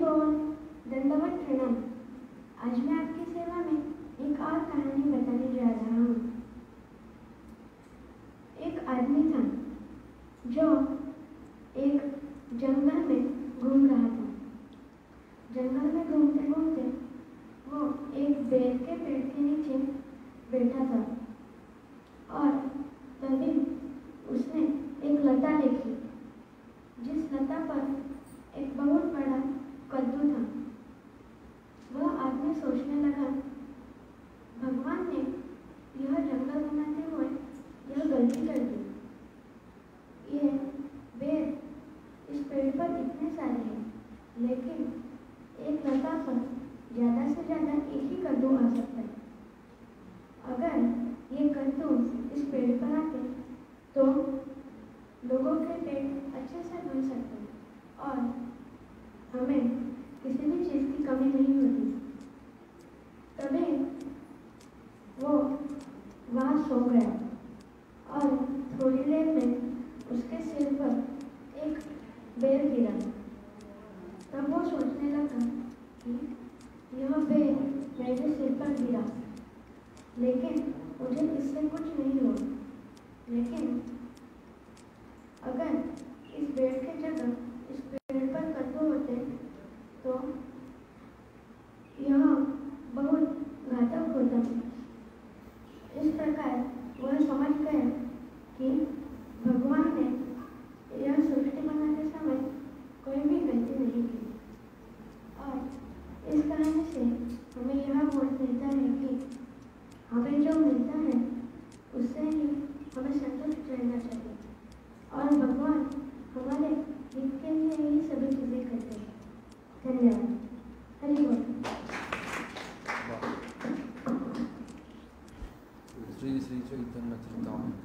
बोल, दंडवत प्रणाम। आज मैं आपकी सेवा में एक और कहानी बताने जा रहा हूँ। एक आदमी था जो एक जंगल में घूम रहा था। जंगल में घूमते घूमते वो एक बेर के पेड़ के नीचे बैठा था और तभी उसने एक लता देखी, जिस लता पर एक बहुत बड़ा कद्दू था। वह आदमी सोचने लगा, भगवान ने यह जंगल बनाते हुए यह गलती कर दी। ये बेर इस पेड़ पर इतने सारे हैं, लेकिन एक लता पर ज़्यादा से ज़्यादा एक ही कद्दू आ सकता है। अगर ये कद्दू इस पेड़ पर आते तो लोगों के पेट अच्छे से भर सकते हैं और हमें किसी भी चीज़ की कमी नहीं होती। तभी वो वहाँ सो गया और थोड़ी देर में उसके सिर पर एक बेर गिरा। तब वो सोचने लगा कि यह बेर मेरे सिर पर गिरा, लेकिन मुझे इससे कुछ नहीं हुआ। लेकिन अगर इस बेर के जगह इस पेड़ पर कद्दू होते तो यह बहुत घातक होता। इस प्रकार वह समझ गया कि भगवान ने यह सृष्टि बनाते समय कोई भी गलती नहीं की। और इस कहानी से हमें यह बोध मिलता है कि हमें जो मिलता है उससे ही हमें संतुष्ट रहना चाहिए और भगवान हमारे हित के लिए ही सभी चीज़ें करते हैं। धन्यवाद। हरि बोल। श्री श्री चैतन्य चरितामृत।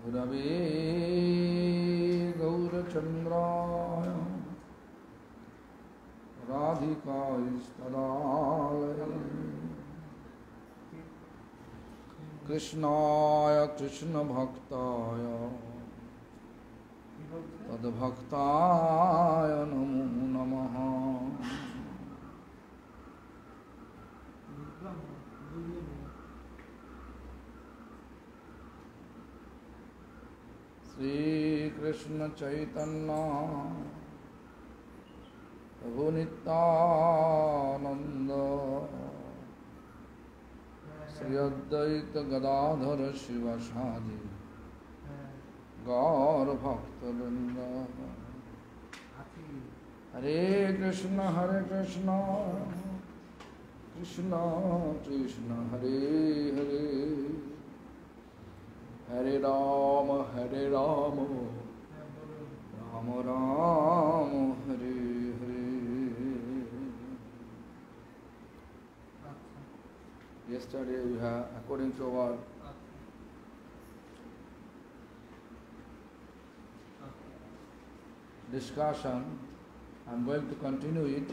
गुरवे गौरचन्द्राय राधिकाय कृष्णाय कृष्णभक्ताय तद्भक्ताय नमो नमः। श्री कृष्ण चैतन्य प्रभु नित्यानंद श्री अद्वैत गदाधर शिवासादि गौर भक्तवृंद। हरे कृष्ण कृष्ण कृष्ण हरे हरे, हरे Ram Ram Ram Hare Hare. Yesterday we have, according to our discussion, I am going to continue it.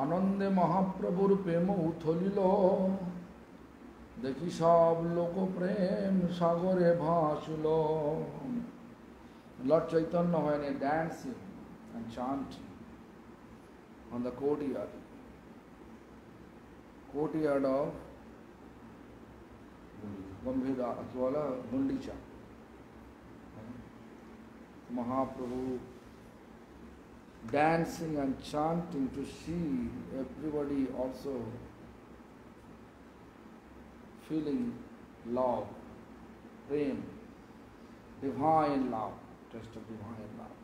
आनंदे महाप्रभुर प्रेम उथलिल, देखी सब लोक प्रेम सागरे भासिल। Lord Chaitanya when he dancing and chanting on the courtyard of Gambhira Atwala Gundicha, Mahaprabhu dancing and chanting to see everybody also feeling love, prem, divine love, taste of divine love.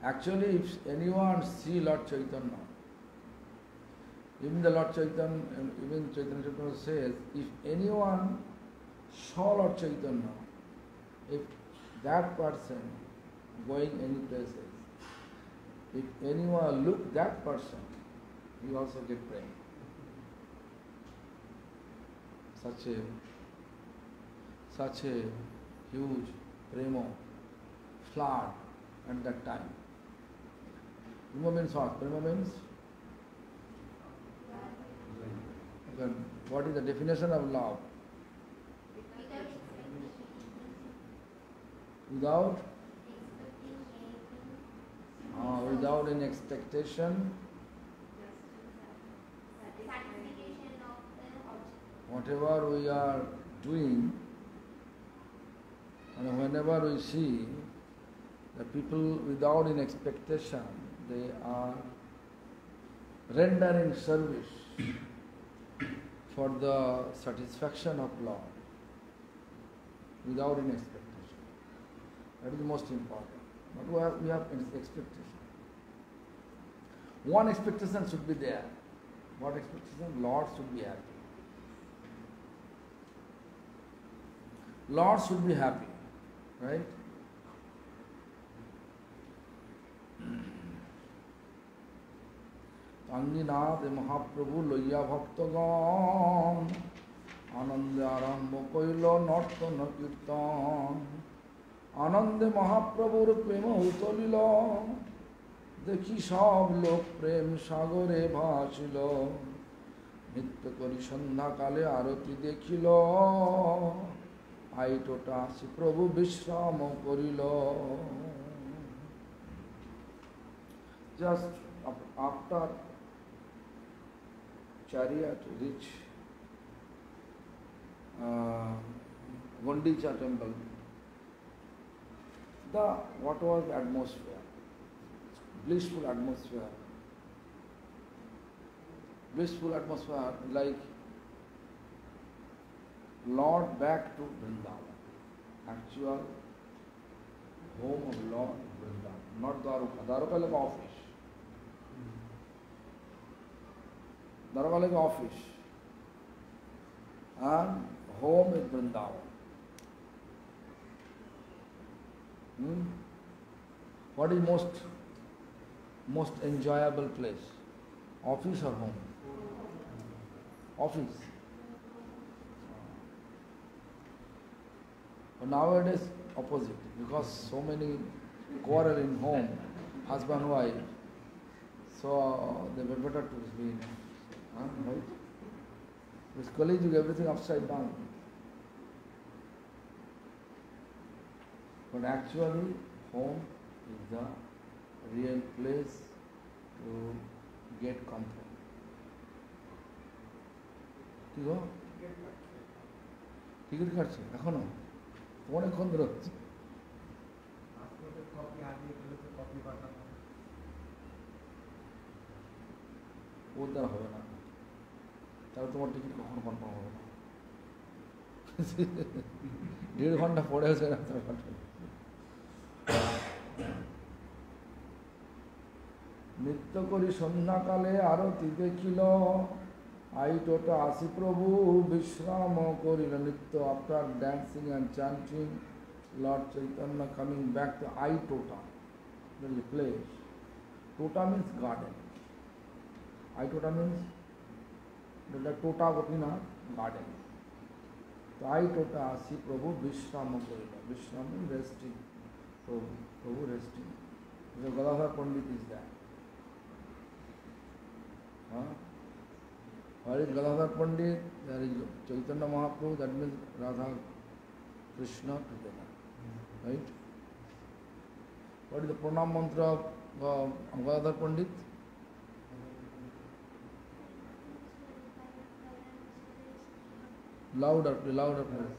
Actually, if anyone see Lord Chaitanya, even the Lord Chaitanya, even Chaitanya Chaitanya says, if anyone saw Lord Chaitanya, if that person going any places, if anyone look that person, he also get praying. Such a huge prema flood at that time. Prema means what? Prema means? What is the definition of love? Without any expectation, whatever we are doing, and whenever we see the people without any expectation, they are rendering service for the satisfaction of Lord, without any expectation. That is the most important. But we have expectation. One expectation should be there. What expectation? Lord should be happy. Lord should be happy, right? Anginath Mahaprabhu Loya Bhaktagan Anande Arambha Koilo Nartana Kirtan Anande Mahaprabhur Prema Utolila Dekhi সব লোক প্রেম সাগরে ভাসিল নিত্য করি সন্ধ্যাকালে আরতি দেখিল আইটোটা আসি প্রভু বিশ্রাম করিল. Just after chariot reach Gundicha temple, what was the atmosphere? Blissful atmosphere, like Lord back to Vrindavan, actual home of Lord Vrindavan, not Dwaruka. Dwaruka like office. Dwaruka like office, and home is Vrindavan. What is most enjoyable place? Office or home? Office. But nowadays opposite, because so many quarrel in home, husband and wife, so they were better to be in, right? With colleague, everything upside down. But actually, home is the real place to get comfort. ঠিক আছে? Ticket কাটছে এখনো অনেকক্ষণ ধরে হচ্ছে. ওর দ্বারা হবে না, তাহলে তোমার টিকিট কখনো কনফার্ম হবে না. 1.5 ঘন্টা পরে হচ্ছে না. নিত্য করি সন্ধ্যাকালে আরতি দেখিল আইটোটা আসি প্রভু বিশ্রাম করিল. নিত্য after dancing and chanting Lord Chaitanya coming back to Aitota, there is a place. Tota means garden. Aitota means the Tota Gopinath garden. So Aitota আসি প্রভু বিশ্রাম করিল. Vishram means resting. Prabhu resting. The Gadadhar Pandit is there. Where is Gadadhar Pandit? There is Chaitanya Mahaprabhu, that means Radha Krishna together. Right? What is the pranam mantra of Gadadhar Pandit? Louder, please.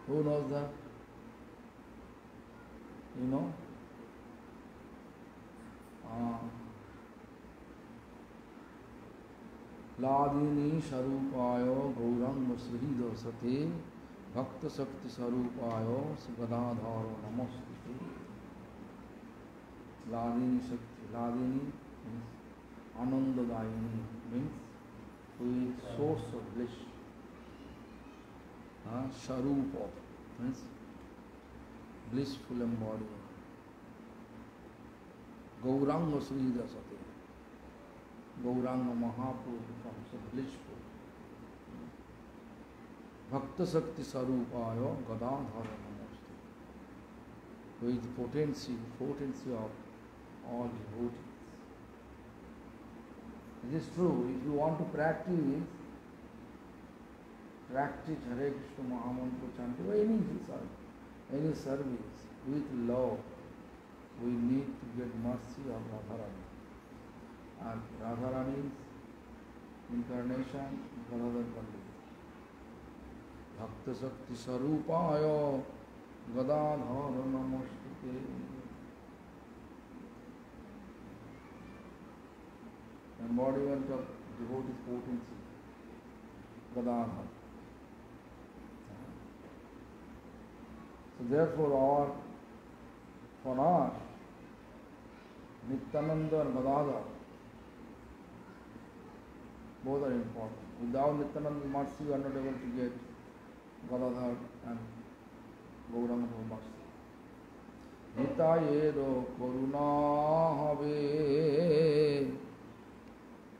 Who knows that? You know? Ladini Sharupayo Gauranga Srido Sate Bhakta Sakti Sarupayo Sugadadharo Namaste. Ladini Shakti. Ladini means Anandadayini, means who is source of bliss. Sharupa means blissful embodiment. Gauranga Srida Sati. Gauranga Mahaprabhu becomes a blissful. Bhakta Sakti Sarupaya Gadadhara Namaste. With potency of all devotees. It is true, if you want to practice Hare Krishna Mahamantra chanting or any service with love, we need to get mercy of Radharani. And Radharani's incarnation, Gadadhar Pandit. Bhakta Sakti Sarupaya Gadadhara Namaste. Embodiment of devotee's potency, Gadadhara. So therefore for us, Nityananda and Gadadhara, both are important. Without Nityananda's mercy, you are not able to get Gadadhara and Gauranga's mercy. Nitayero Karuna Habe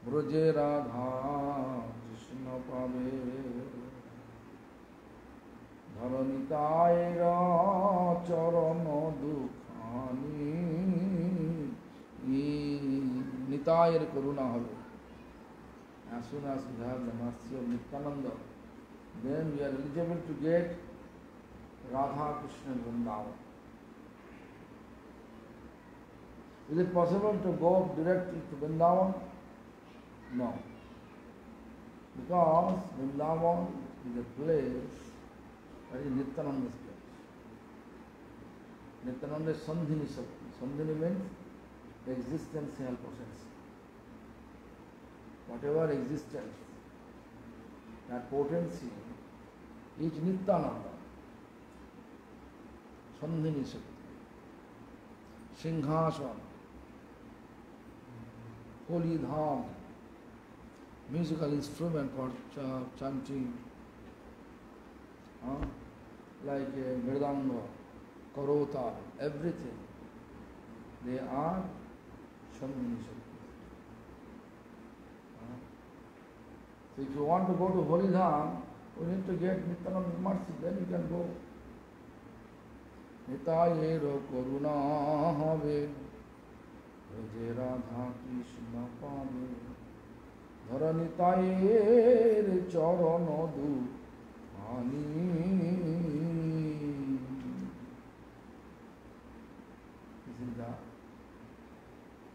Braje Radha Krishna Pave Dharanitayera Charana Dukhani Nitayera Karuna Habe. As soon as we have the mercy of Nityananda, then we are eligible to get Radha Krishna Vrindavan. Is it possible to go directly to Vrindavan? No. Because Vrindavan is a place that is Nityananda's place. Nityananda is Sandhini Shakti. Sandhini means existential process. Whatever existence, that potency is Nityananda. Sandhini Shakti. Singhasana. Holy Dham, musical instrument for chanting, like Mridanga, Karota, everything, they are Sandhini Shakti. So if you want to go to Holy Dham, you need to get Nityananda's mercy, then you can go. Nitayero Karuna Have Braje Radha Krishna Pave Dharanitayere Charana Dukhani.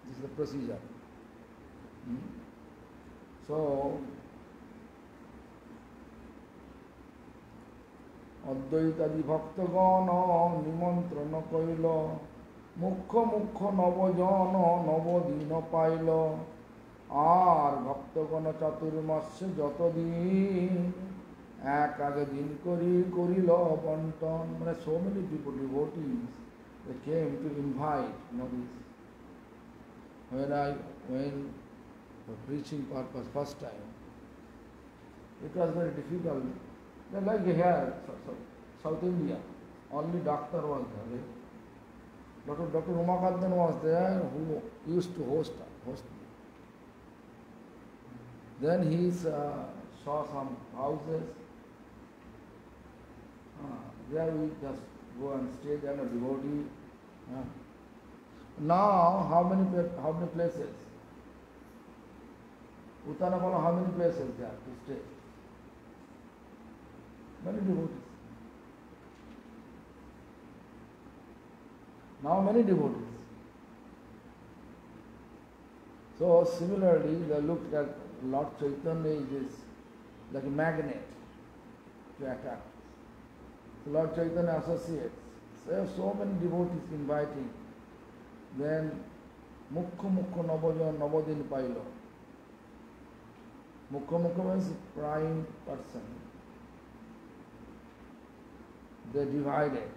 This is the procedure. So Advaitadi Bhaktagana Nimantrana Kaila Mukha Navajana Navadina Paila আর ভক্তগণ চাতুর্মাস্যে যতদিন এক আগে দিন করিল বন্টন, মানে so many people, devotees, they came to invite, this. When for preaching purpose first time, it was very difficult. Like here, South India, only doctor was there. Dr. Umakandan was there, who used to host me. Then he saw some houses. There we just go and stay there, a devotee. Now, how many places? Uttanapala, how many places there to stay? Many devotees. Now many devotees. So similarly, they looked at Lord Chaitanya is like a magnet to attract. So Lord Chaitanya associates. So many devotees inviting. Then Mukha Navajan Navadin Pailo. Mukha means prime person. They divided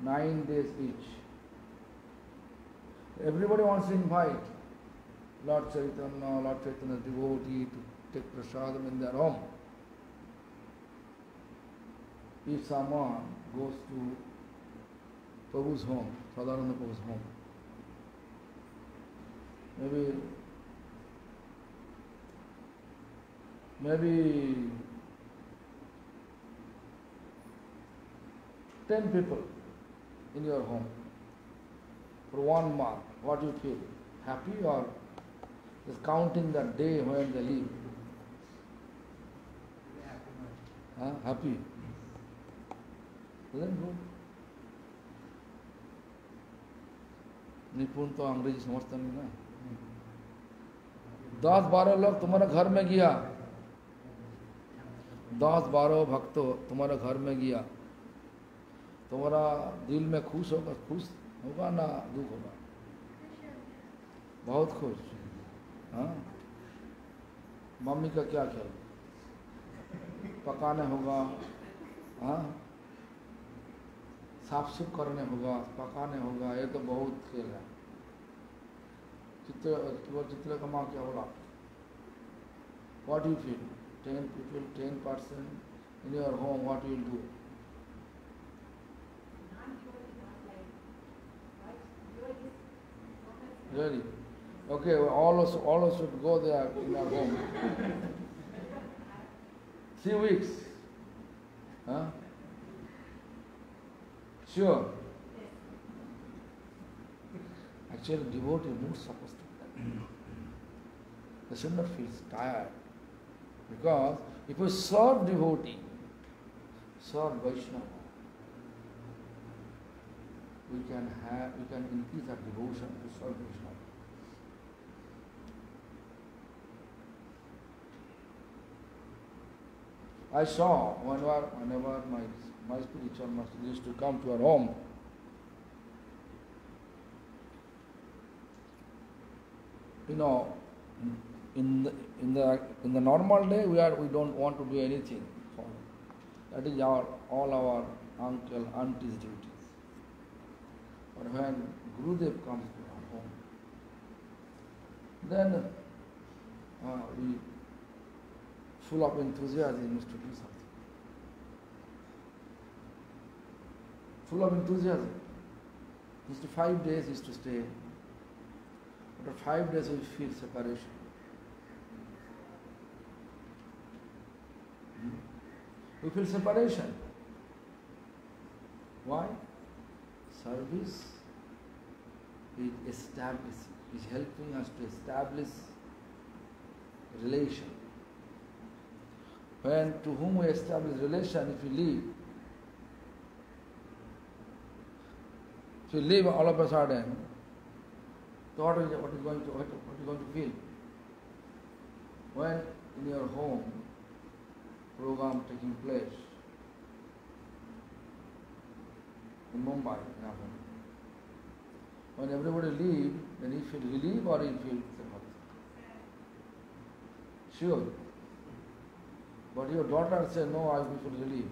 9 days each. Everybody wants to invite Lord Chaitanya's devotee to take prasadam in their home. If someone goes to Prabhu's home, Sadhananda Prabhu's home, maybe 10 people in your home for 1 month, what do you feel? Happy or just counting the day when they leave? Happy. Isn't it good? निपुण तो अंग्रेजी समझता नहीं ना। 10-12 लोग तुम्हारे घर में गया, 10-12 भक्त तुम्हारे घर में गया, तुम्हारा दिल में खुश होगा ना दुख होगा? बहुत खुश। हाँ, मम्मी का क्या ख्याल? पकाने होगा, हाँ, साफ सुफ करने होगा, पकाने होगा, ये तो बहुत खेल है। चित्र का माँ क्या बोला? What do you feel? 10 people, 10% in your home, what you will do? Really? Okay, well, all of us should go there in our home. 3 weeks. Huh? Sure. Actually, devotee mood supposed to be that. They should not feel tired. Because if we serve devotee, serve Vaishnava, we can increase our devotion to serve Vaishnava. I saw whenever my spiritual master used to come to our home, you know, in the normal day we don't want to do anything for him. That is all our uncle, auntie's duties. But when Gurudev comes to our home, then we full of enthusiasm is to do something. Full of enthusiasm. Just 5 days is to stay. After 5 days we feel separation. We feel separation. Why? Service is helping us to establish relation. When to whom we establish relation, if you leave all of a sudden, so what are you going to feel? When in your home program taking place in Mumbai, in our home, when everybody leave, then you feel relief or you feel separate? Sure. But your daughter said, no, I feel relief.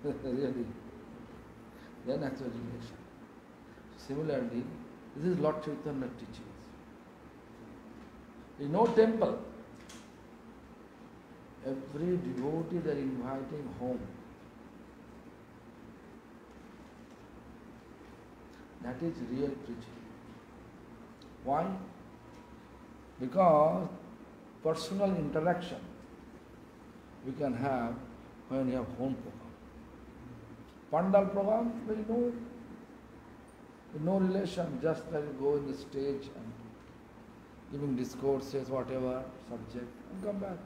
Really? Then actual relation. Similarly, this is Lord Chaitanya teachings. In no temple, every devotee they are inviting home. That is real preaching. Why? Because personal interaction we can have when you have home program. Pandal program, there is no relation, just like you go in the stage and giving discourses, whatever subject, and come back.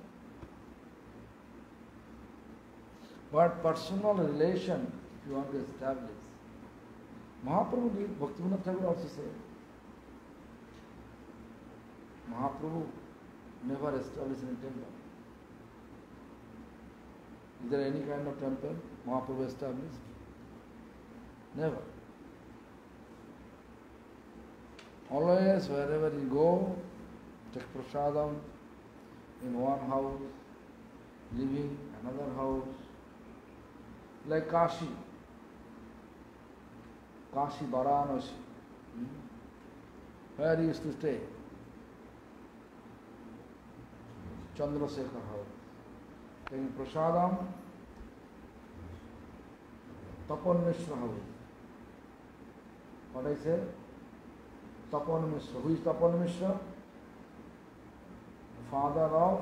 But personal relation, if you want to establish, Mahaprabhu did, Bhaktivinoda Thakur also said, Mahaprabhu never established in a temple. Is there any kind of temple Mahaprabhu established? Never. Always, wherever you go, take prasadam in one house, living another house, like Kashi. Kashi Varanasi. Where he used to stay? Chandrasekhar house. Taking prasadam, Tapan Mishra house. What I say? Tapan Mishra. Who is Tapan Mishra? The father of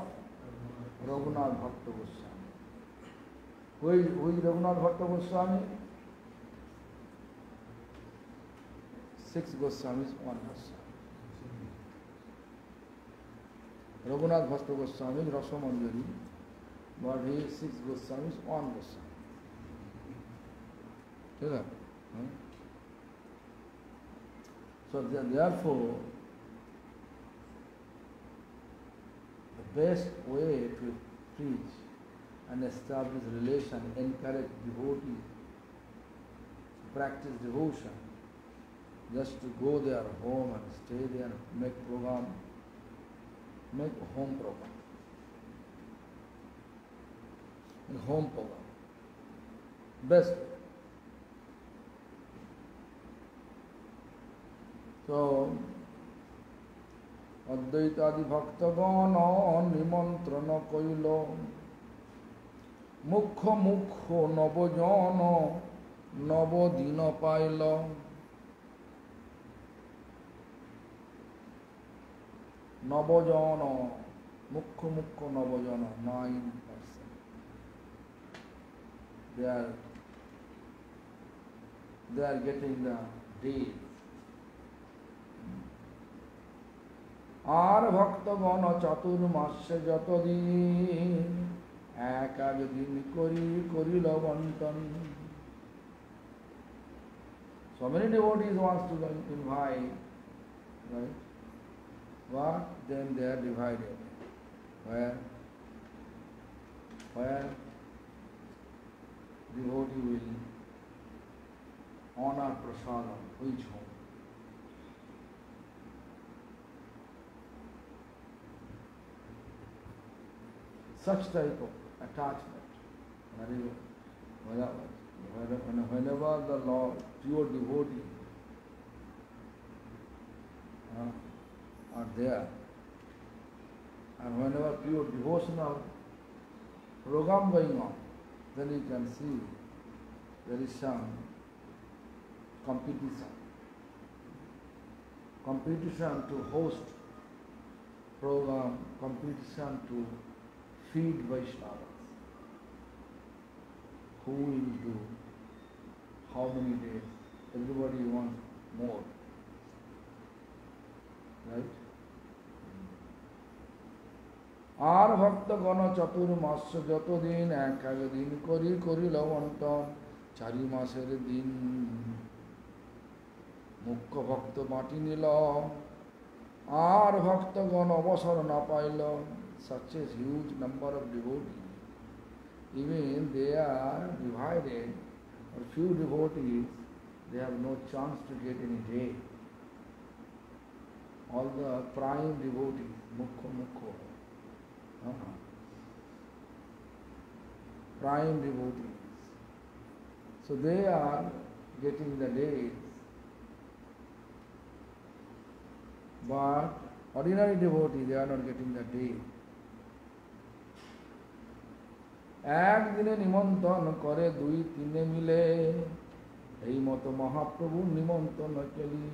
Raghunath Bhatta Goswami. Who is Raghunath Bhatta Goswami? 6 Goswamis, 1 Goswami. Raghunath Bhatta Goswami is Rasamanjari, but he is 6 Goswamis, 1 Goswami. Okay? So therefore, the best way to preach and establish relation, encourage devotees to practice devotion, just to go their home and stay there, make program, make a home program. A home program. Best. So, Advaitadi Bhaktagana Nimantrana Koilo Mukha Mukho Nabojana Nabodina Paila Nabojana Mukha Mukho Nabojana 9%. They are getting the deed. আর ভক্তগণ চতুর্মাস্যে যতদিন এক এক দিন করিল বন্টন. So many devotees wants to invite, right? But then they are divided. Where devotee will honor prasadam, which home? Such type of attachment. Whenever the Lord, pure devotee are there, and whenever pure devotional program going on, then you can see there is some competition to host program, competition to feed Vaishnavas. Who will do how many days? Everybody wants more. Right? আর ভক্তগণ চতুর্মাস্য যতদিন এক এক দিন করিল বন্টন 4 মাসের দিন মুখ্য ভক্ত বাটি নিল আর ভক্তগণ অবসর না pile. Such a huge number of devotees, even they are divided, or few devotees, they have no chance to get any day. All the prime devotees, mukho, prime devotees, so they are getting the days, but ordinary devotees, they are not getting the day. একদিনে নিমন্ত্রণ করে 2-3 মিলে এই মতো মহাপ্রভু নিমন্ত্রণ চলি.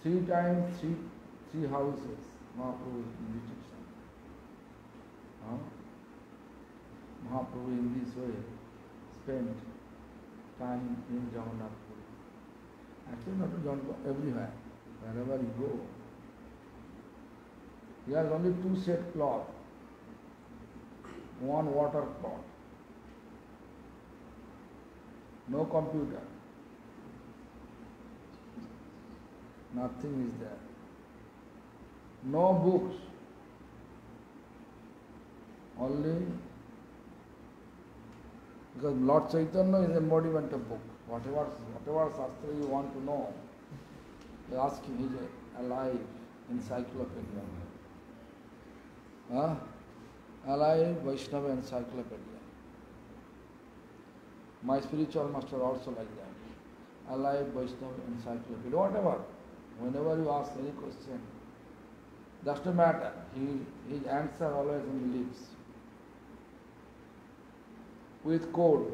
3 times 3 houses Mahaprabhu invitation. Mahaprabhu in this way spent time in Jagannath Puri. Actually not to Jagannath, everywhere, wherever you go. He has only 2 set cloth. 1 water pot, no computer, nothing is there, no books, only because Lord Chaitanya is embodiment of book. Whatever Shastra you want to know, you ask him, he is alive encyclopedia. Alive Vaishnava encyclopedia. My spiritual master also like that. Alive Vaishnava encyclopedia, whatever. Whenever you ask any question, doesn't matter. His answer always on the lips. With code.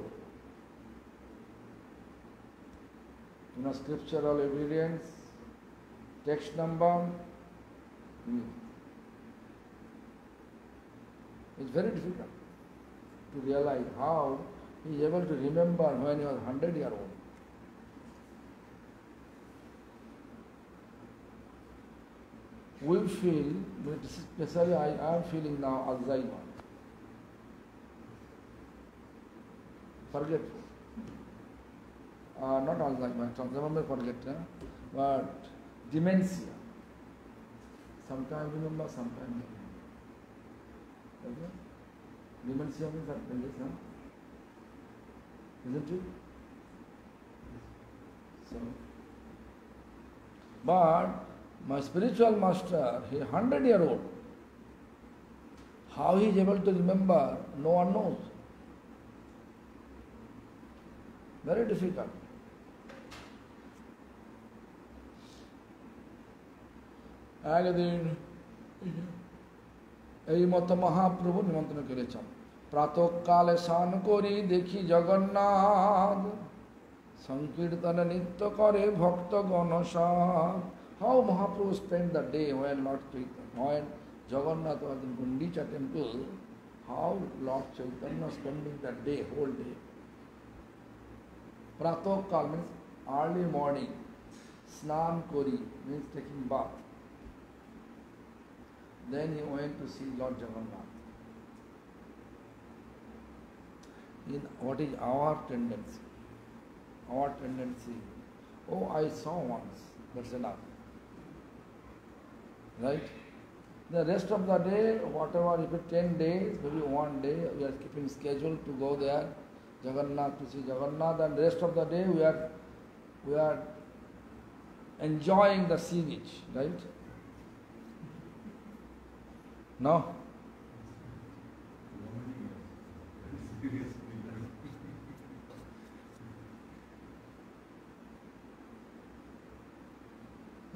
Scriptural evidence, text number. It's very difficult to realize how he is able to remember when he was 100-year-old. We feel, especially I am feeling now Alzheimer. Forgetful. Not Alzheimer, Alzheimer forget, but dementia. Sometimes remember, sometimes not. Okay? Dementia means that, isn't it? So, but my spiritual master, he is 100-year-old. How he is able to remember, no one knows. Very difficult. একদিন এই মতো মহাপ্রভু নিমন্ত্রণ করেছেন, প্রাতঃকালে স্নান করি দেখি জগন্নাথ, সংকীর্তন নিত্য করে ভক্তগণ সাধ। How Mahaprabhu spent the day when Jagannath was in Gundicha temple, how Lord Chaitanya spending that day, whole day. Pratokal means early morning, snan kori means taking bath. Then he went to see Lord Jagannath. What is our tendency? Our tendency, oh, I saw once, that's enough. Right? The rest of the day, whatever, if it's 10 days, maybe 1 day, we are keeping schedule to go there, Jagannath, to see Jagannath, and the rest of the day we are enjoying the sea beach, right? No?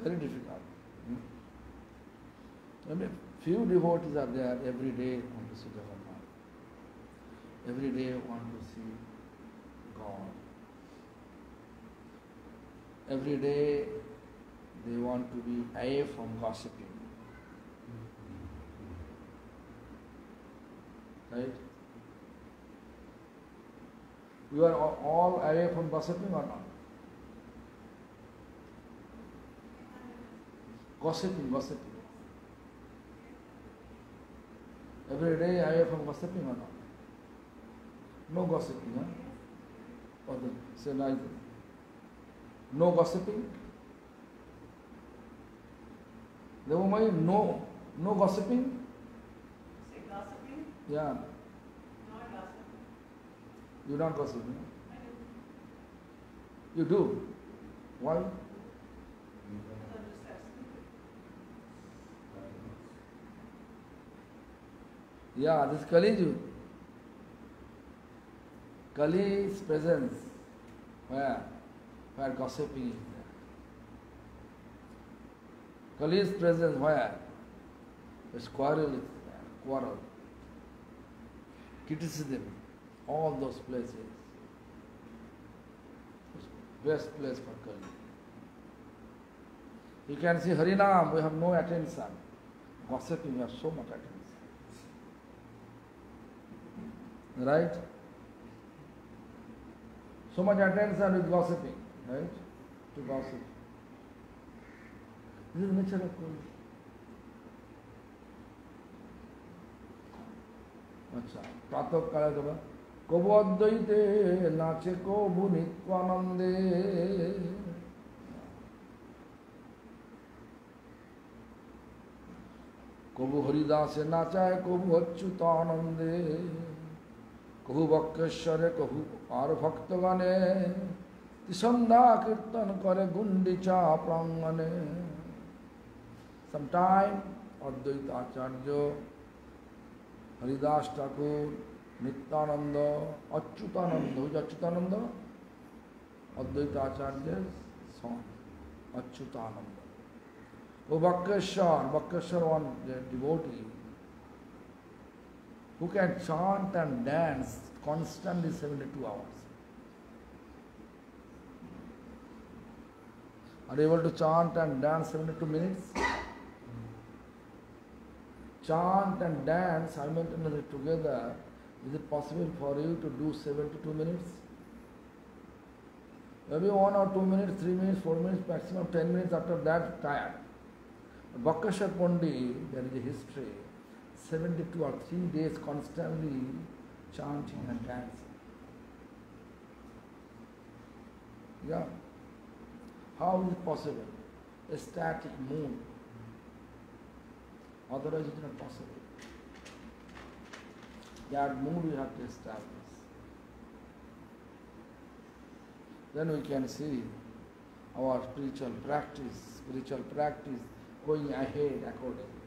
Very difficult. I mean, few devotees are there every day want to see Jagannath. Every day want to see God. Every day they want to be away from gossiping. Right? You are all away from gossiping or not? Gossiping. Every day away from gossiping or not? No gossiping, huh? Or say neither. No gossiping? Devamai, no gossiping? Say gossiping? Yeah. Not gossiping. You don't gossip, no? I do. You do? Why? I'm just asking. Yeah, this Kali Yuga. Kali's presence, where gossiping is there. Kali's presence, where quarrel is there, quarrel, criticism, all those places. Best place for Kali. You can see Harinam, we have no attention. Gossiping, we have so much attention. Right? So much attention with gossiping, right? To gossip. This is the nature of Kali. अच्छा, प्रातः काले जब कबु अद्वैते नाचे कबु नित्यानंदे, कबु हरिदासे नाचाए कबु अच्युतानंदे, कहु बक्रेश्वरे कहु और भक्तगणे, तिसंधा कीर्तन करे Gundicha प्रांगणे. Sometime Advaita Acharya, Haridas Thakur, Nityananda, Achyutananda. Who is Achyutananda? Advaita Acharya's son, Achyutananda. Oh, Bhakkeshwar, one devotee who can chant and dance constantly 72 hours. Are you able to chant and dance 72 minutes? Chant and dance simultaneously together. Is it possible for you to do 72 minutes? Maybe 1 or 2 minutes, 3 minutes, 4 minutes, maximum 10 minutes, after that tired. Bhakkeshwar Pandit, there is a history, 72 or 3 days constantly chanting and dancing. Yeah. How is it possible? A static mood. Otherwise it is not possible. That mood we have to establish. Then we can see our spiritual practice going ahead accordingly.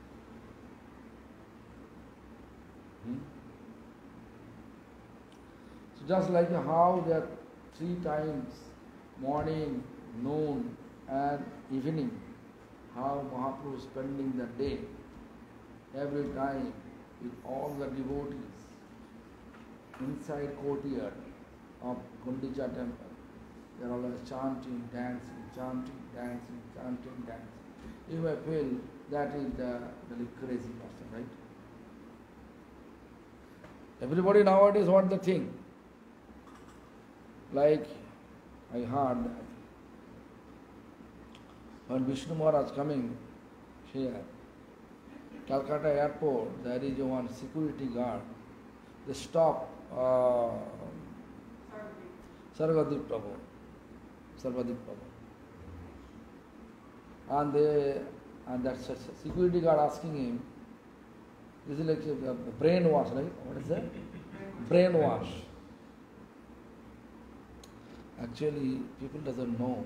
So just like how there are 3 times, morning, noon and evening, how Mahaprabhu is spending the day, every time with all the devotees inside courtyard of Gundicha temple. They are always chanting, dancing, chanting, dancing, chanting, dancing. You may feel that is the crazy person, right? Everybody nowadays wants the thing. Like I heard that when Vishnu Maharaj coming here, Calcutta airport, there is one security guard. They stop Sarvadip Prabhu. And that security guard asking him, this is like a brainwash, right? What is that? Brainwash. Actually, people doesn't know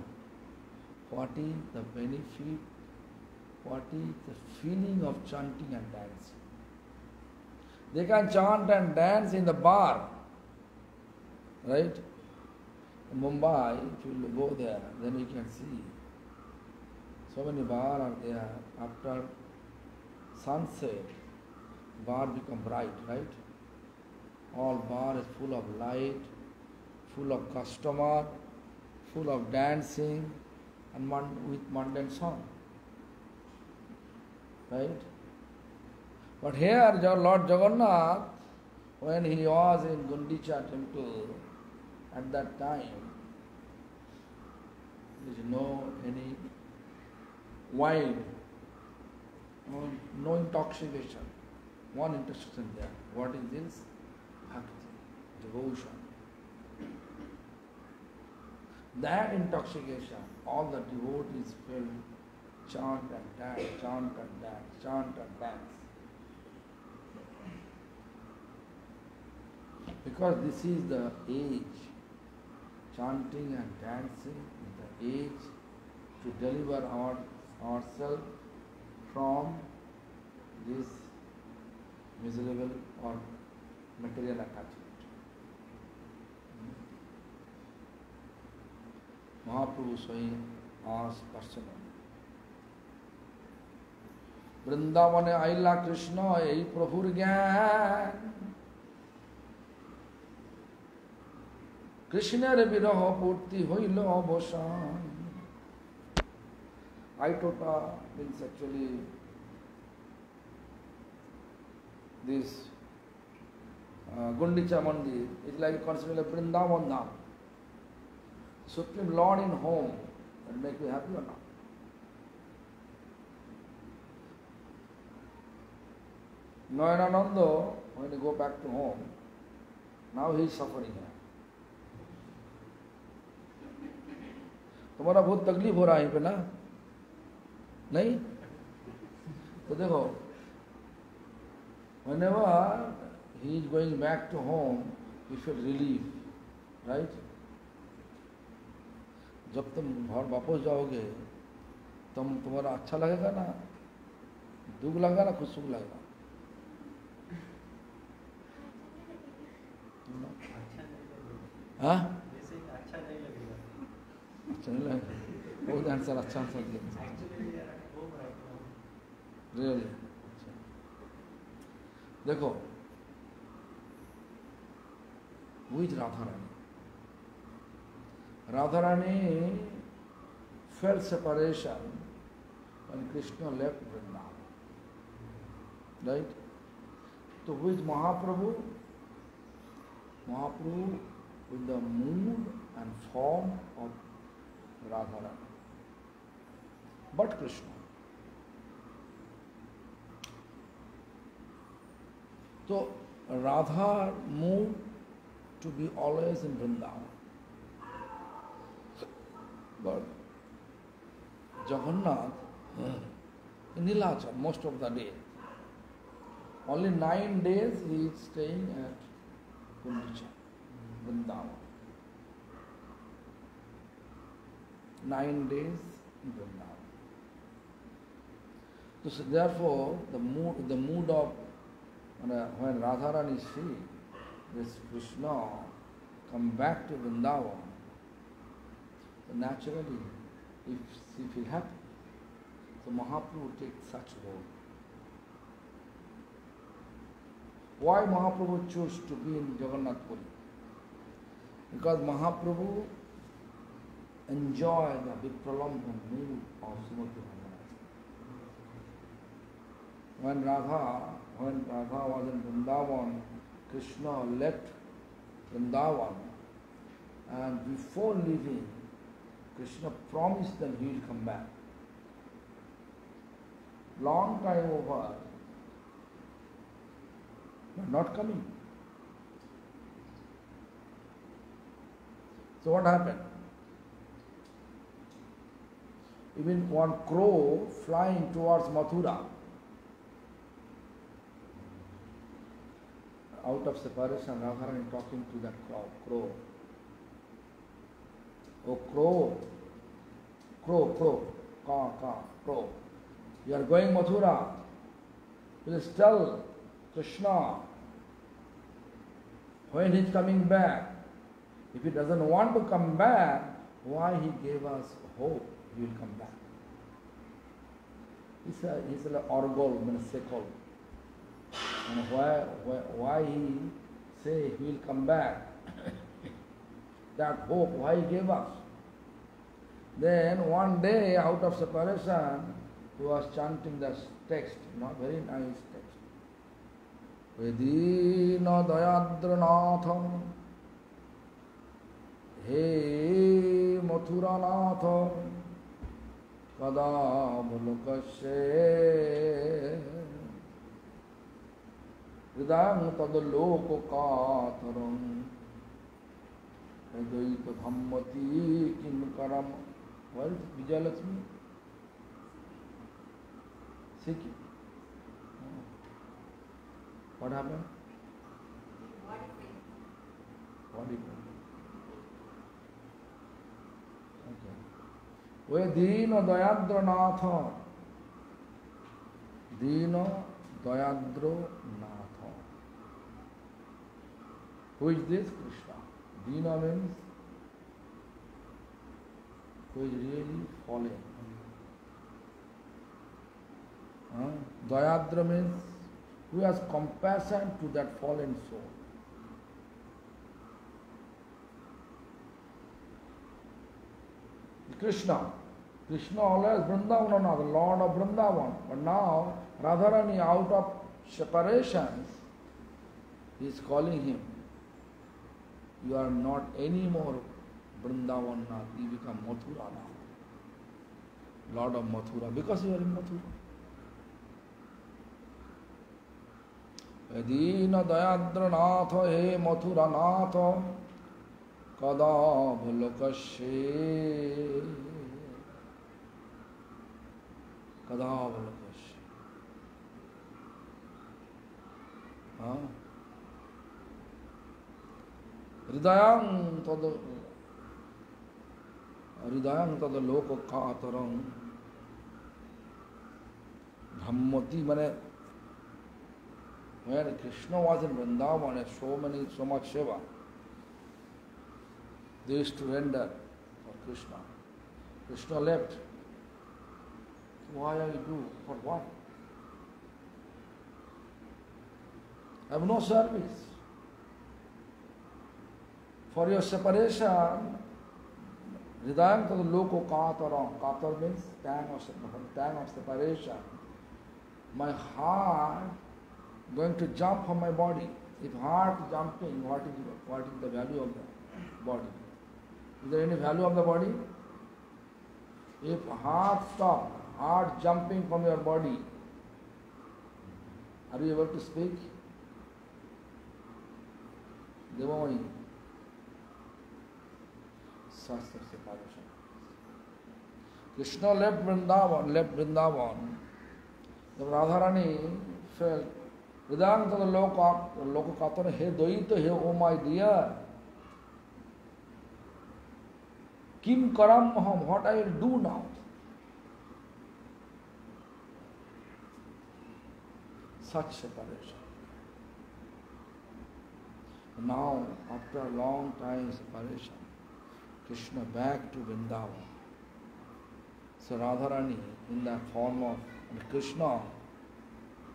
what is the benefit, what is the feeling of chanting and dancing. They can chant and dance in the bar, right? In Mumbai, if you go there, then you can see so many bars are there. After sunset, bar become bright, right? All bar is full of light, full of customer, full of dancing and with mundane song, right? But here, Lord Jagannath, when he was in Gundicha temple, at that time, there is no any wine, no intoxication. One intoxication there. What is this? Bhakti, devotion. That intoxication, all the devotees will chant and dance, chant and dance, chant and dance. Because this is the age, chanting and dancing is the age to deliver ourselves from this miserable or material attachment. Mahaprabhu Swayam asked personally. Vrindavane aila Krishna ei Prabhur gyan. Krishna বিরহ পূর্তি হইল অবসান. Aitota means actually this Gundicha Mandir is like considered a Vrindavan Dham. Supreme Lord in home, that make you happy or not? Nayanananda, when he go back to home, now he is suffering here. तुम्हारा बहुत तकलीफ हो रहा है यहीं पे ना, नहीं? तो देखो, whenever he is going back to home, he feel relief, right? जब तुम घर वापस जाओगे, तुम्हारा अच्छा लगेगा ना, दुख लगेगा ना, खुश लगेगा? हाँ वैसे अच्छा नहीं लगेगा अच्छा नहीं लगा बहुत आंसर अच्छा आंसर दिया एक्चुअली यार होप राइट नाउ रियली अच्छा देखो with Radharani felt separation when Krishna left Vrindavan. Right? So with Mahaprabhu with the mood and form of Radharani. But Krishna. So Radha moved to be always in Vrindavan. But Jagannath in Nilachal most of the day. Only 9 days he is staying at Gundicha, Vrindavan. 9 days in Vrindavan. So therefore, the mood of when Radharani see this Krishna come back to Vrindavan, so naturally, if she feel happy, so Mahaprabhu takes such role. Why Mahaprabhu chose to be in Jagannath Puri? Because Mahaprabhu enjoyed the Vipralambha mood of Srimati Radharani. When Radha was in Vrindavan, Krishna left Vrindavan, and before leaving, Krishna promised that he will come back. Long time over, but not coming. So what happened? Even one crow flying towards Mathura, out of separation, Radharani talking to that crow. Oh crow, crow. You are going Mathura. Please tell Krishna when he is coming back. If he doesn't want to come back, why he gave us hope he will come back? He's an orgol, sekol. And why he say he will come back? That hope, why he gave us? Then one day, out of separation, he was chanting this text, very nice text. Vedina Dayadranatha, He Mathuranatha, Kada Mulukashe, Hridayam Tadaloko Kataram, Hridayita Dhammati Kinkaram. Where is Vijayalakshmi? Seeking. What happened? What did Okay. Where Dina Dayadra Natha. Dina Dayadra Natha. Who is this? Krishna. Dina means who is really fallen. Dayadra means who has compassion to that fallen soul. Krishna always Vrindavan, the Lord of Vrindavan. But now Radharani, out of separation, he is calling him. You are not any more Vrindavan now, you become Mathura now. Lord of Mathura, because you are in Mathura. Dina Dayadra Natha, He Mathura Natha, Kada Bhalakashe. Kada Bhalakashe. Hridayam tada loko kataram dhammati. Mane when Krishna was in Vrindavan, so much seva, they used to render for Krishna. Krishna left. Why are you do? For what? I have no service. For your separation, Hridayam tad loko kataram. Katar means tang of separation. My heart going to jump from my body. If heart jumping, what is the value of the body? Is there any value of the body? If heart stop, heart jumping from your body, are you able to speak? Devamani. Such separation. Krishna left Vrindavan. The Radharani felt, Vedanta the Lokakatana, he doita, he oh my dear. Kim Karam Maham, what I will do now? Such separation. Now, after a long time separation, Krishna back to Vrindavan. So Radharani in the form of Krishna,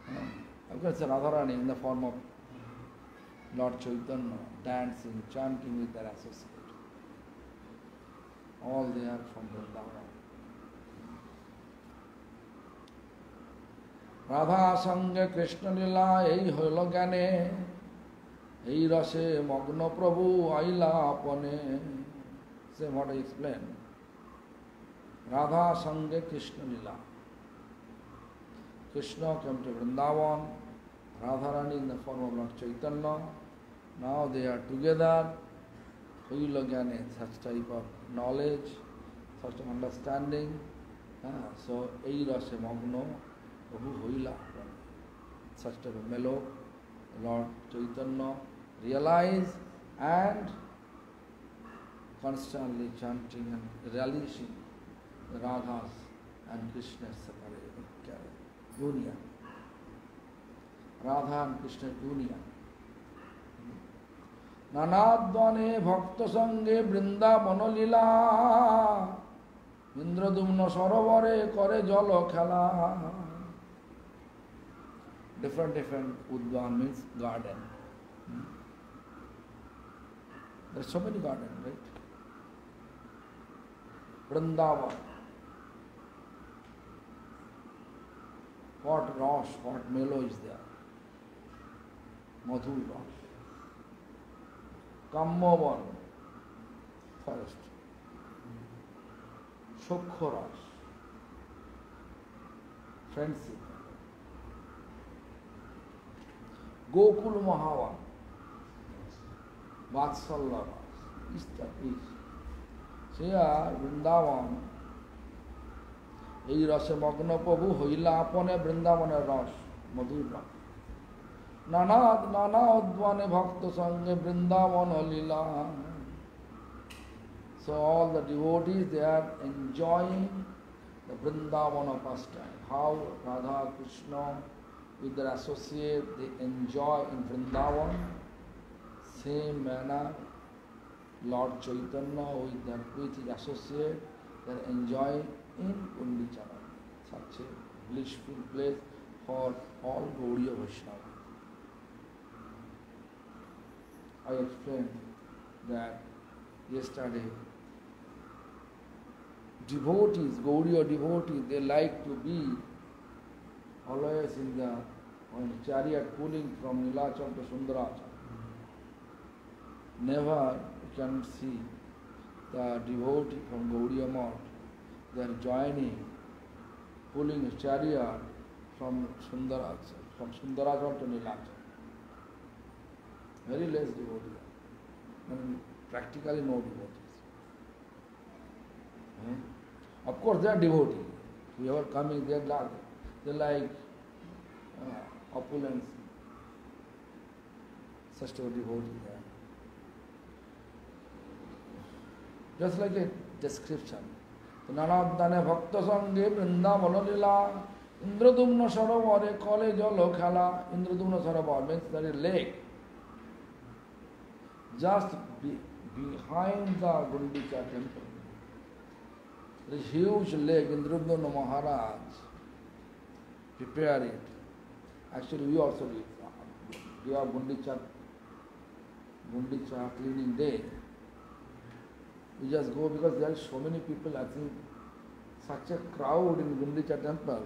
I can say Radharani in the form of Lord Chaitanya, dancing, chanting with their associates. All they are from Vrindavan. Radha Sangha Krishna Lila, ei hoilo gyane, ei rase magna Prabhu aila apane. Same what I explained. Radha Sangha Krishna Lila. Krishna came to Vrindavan, Radharani in the form of Lord Chaitanya. Now they are together. Hoila gyane, such type of knowledge, such understanding. So, ei rase magna Prabhu hoila. Such type of mellow, Lord Chaitanya realize and constantly chanting and relishing the Radhas and Krishna's separate union. Radha and Krishna union. Nanadvane bhakta sange Vrindavan lila, Indradumna sarovare kare jalo khala. Different Udvan means garden. There are so many gardens, right? Vrindavan. What Rosh, what mellow is there? Madhur Rosh. Kammavan, forest. Shokho Rosh, friendship. Gokul Mahavan, Vatsalya Rosh, is the peace. So here, Vrindavan, এই রসে মগ্ন প্রভু হইলা আপনে বৃন্দাবনের রস মধুর রস নানা উদ্বানে ভক্ত সঙ্গে বৃন্দাবন লীলা. So all the devotees, they are enjoying the Vrindavana pastime. How Radha Krishna with their associate, they enjoy in Vrindavan. Same manner, Lord Chaitanya with his associate, they are enjoying in Pundichana, such a blissful place for all Gaudiya Vaishnava. I explained that yesterday. Devotees, Gaudiya devotees, they like to be always in the on chariot pulling from Nilachal to Sundarachal. Never you can see the devotee from Gaudiya Math. They are joining, pulling a chariot from Sundarachal to Nilachal. Very less devotees. And practically no devotees. Of course, they are devotees. Whoever coming, they are glad. They like opulence. Such a devotee there. Just like a description. নানাদানে ভক্ত সঙ্গে বৃন্দাবন লীলা ইন্দ্রদুম্ন সরোবরে কলে জল খেলা. Indradumna Sarovar means there is a lake just behind the Gundicha temple. The huge lake, Indradyumna Maharaj prepare it. Actually, we also do it. We have Gundicha cleaning day. We just go because there are so many people. I think such a crowd in Gundicha temple.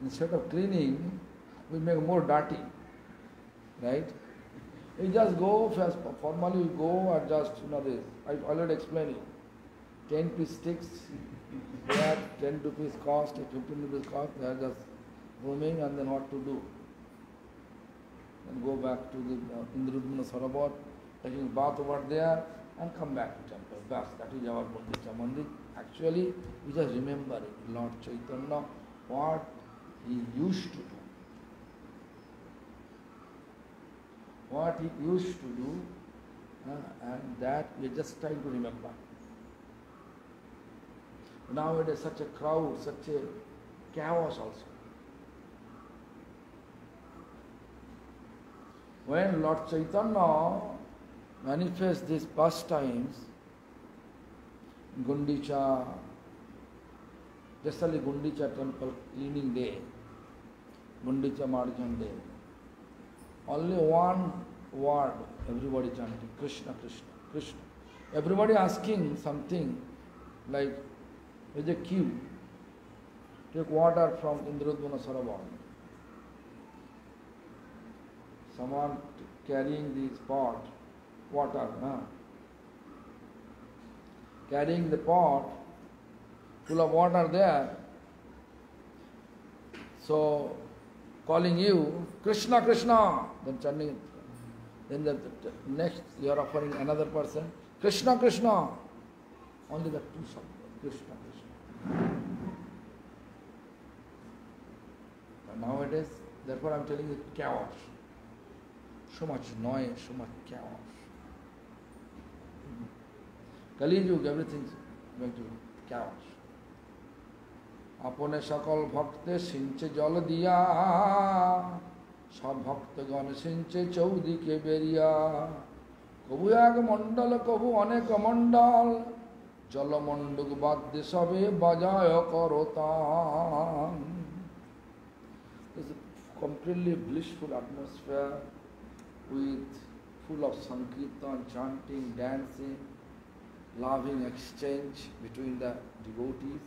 Instead of cleaning, we make more dirty, right? We just go first. Formally, we go and just this. I already explained you. 10 piece sticks. They have 10 rupees cost, 15 rupees cost. They are just roaming, and then what to do? And go back to the Indradyumna Sarovar, taking bath over there, and come back to temple. That is our Gundicha Mandir. Actually, we just remember it. Lord Chaitanya, what he used to do. What he used to do, and that we are just trying to remember. Nowadays, such a crowd, such a chaos also. When Lord Chaitanya manifests these pastimes, Gundicha, especially Gundicha temple cleaning day, Gundicha Marjan day, only one word everybody chanting, Krishna, Krishna, Krishna. Everybody asking something like, there's a queue, take water from Indradyumna Sarovar. Someone carrying this pot, water, carrying the pot full of water there. So, calling you, Krishna, Krishna, then chanting. Then the next you are offering another person, Krishna, Krishna. Only the two songs, Krishna, Krishna. But nowadays, therefore I am telling you, chaos. So much noise, so much chaos. Kali Yug, everything is going to chaos. अपने सकल भक्ते सिंचे जल दिया सब भक्तगण सिंचे चौदिके बेरिया कबु एक मंडल कबु अनेक मंडल जल मंडुक बाद्य सबे बजाय करतान. It's a completely blissful atmosphere with full of sankirtan, chanting, dancing, loving exchange between the devotees.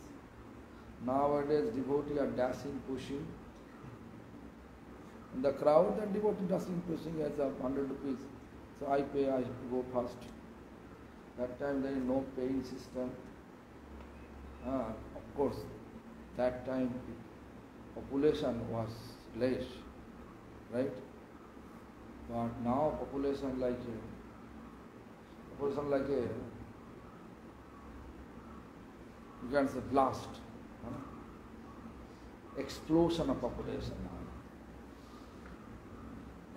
Nowadays, devotees are dashing, pushing. In the crowd, the devotee dashing, pushing as 100 rupees. So I pay, I go first. That time there is no paying system. Of course, that time population was less, right? But now population like a you can say blast. Explosion of population now.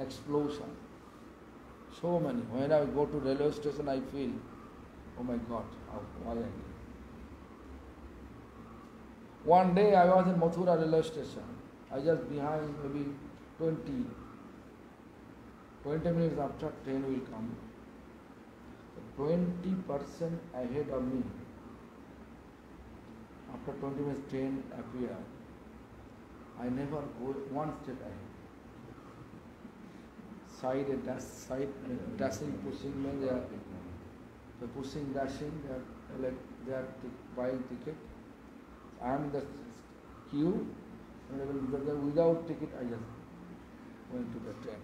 Explosion. So many. When I go to railway station, I feel, oh my God, why I did. One day I was in Mathura railway station. I just behind maybe 20 minutes after train will come. 20% ahead of me. After 20 minutes train appear. I never go one step ahead. Side dashing, pushing, they are pushing, dashing, they are buying ticket. I am in the queue, and without ticket I just went to the train.